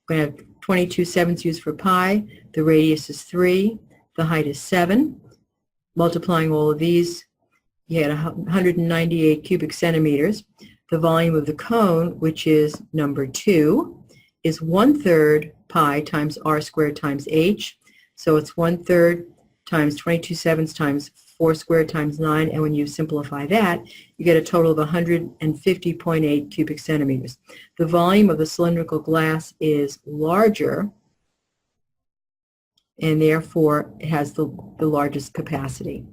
We're going to have 22/7 used for pi. The radius is 3. The height is 7. Multiplying all of these, you had 198 cubic centimeters. The volume of the cone, which is number 2, is 1/3 pi times r squared times h. So it's 1/3 times 22/7 times 4 squared times 9, and when you simplify that, you get a total of 150.8 cubic centimeters. The volume of the cylindrical glass is larger, and therefore it has the largest capacity.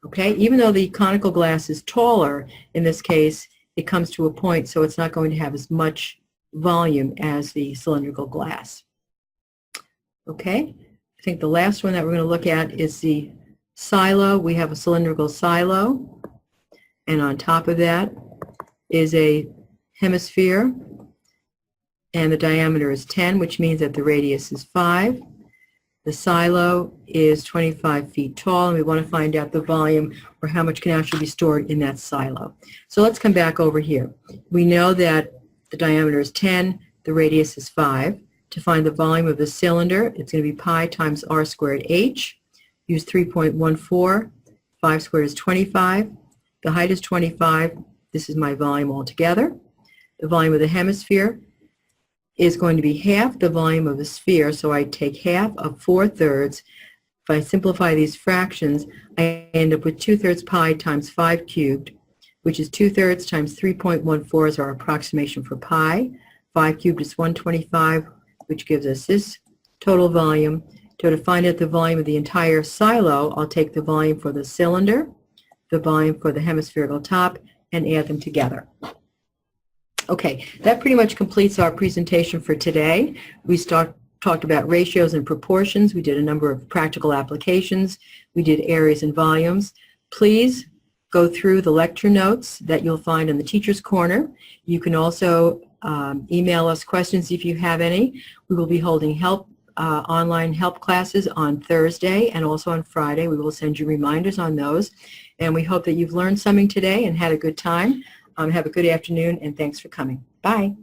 Okay, even though the conical glass is taller, in this case, it comes to a point, so it's not going to have as much volume as the cylindrical glass. Okay, I think the last one that we're going to look at is the silo. We have a cylindrical silo, and on top of that is a hemisphere, and the diameter is 10, which means that the radius is 5. The silo is 25 feet tall, and we want to find out the volume, or how much can actually be stored in that silo. So let's come back over here. We know that the diameter is 10, the radius is 5. To find the volume of the cylinder, it's going to be pi times r squared h. Use 3.14. 5 squared is 25. The height is 25. This is my volume altogether. The volume of the hemisphere is going to be half the volume of the sphere, so I take half of 4/3. If I simplify these fractions, I end up with 2/3 pi times 5 cubed, which is 2/3 times 3.14 is our approximation for pi. 5 cubed is 125, which gives us this total volume. To find out the volume of the entire silo, I'll take the volume for the cylinder, the volume for the hemispherical top, and add them together. Okay, that pretty much completes our presentation for today. We talked about ratios and proportions. We did a number of practical applications. We did areas and volumes. Please go through the lecture notes that you'll find in the Teacher's Corner. You can also email us questions if you have any. We will be holding online help classes on Thursday and also on Friday. We will send you reminders on those. And we hope that you've learned something today and had a good time. Have a good afternoon, and thanks for coming. Bye.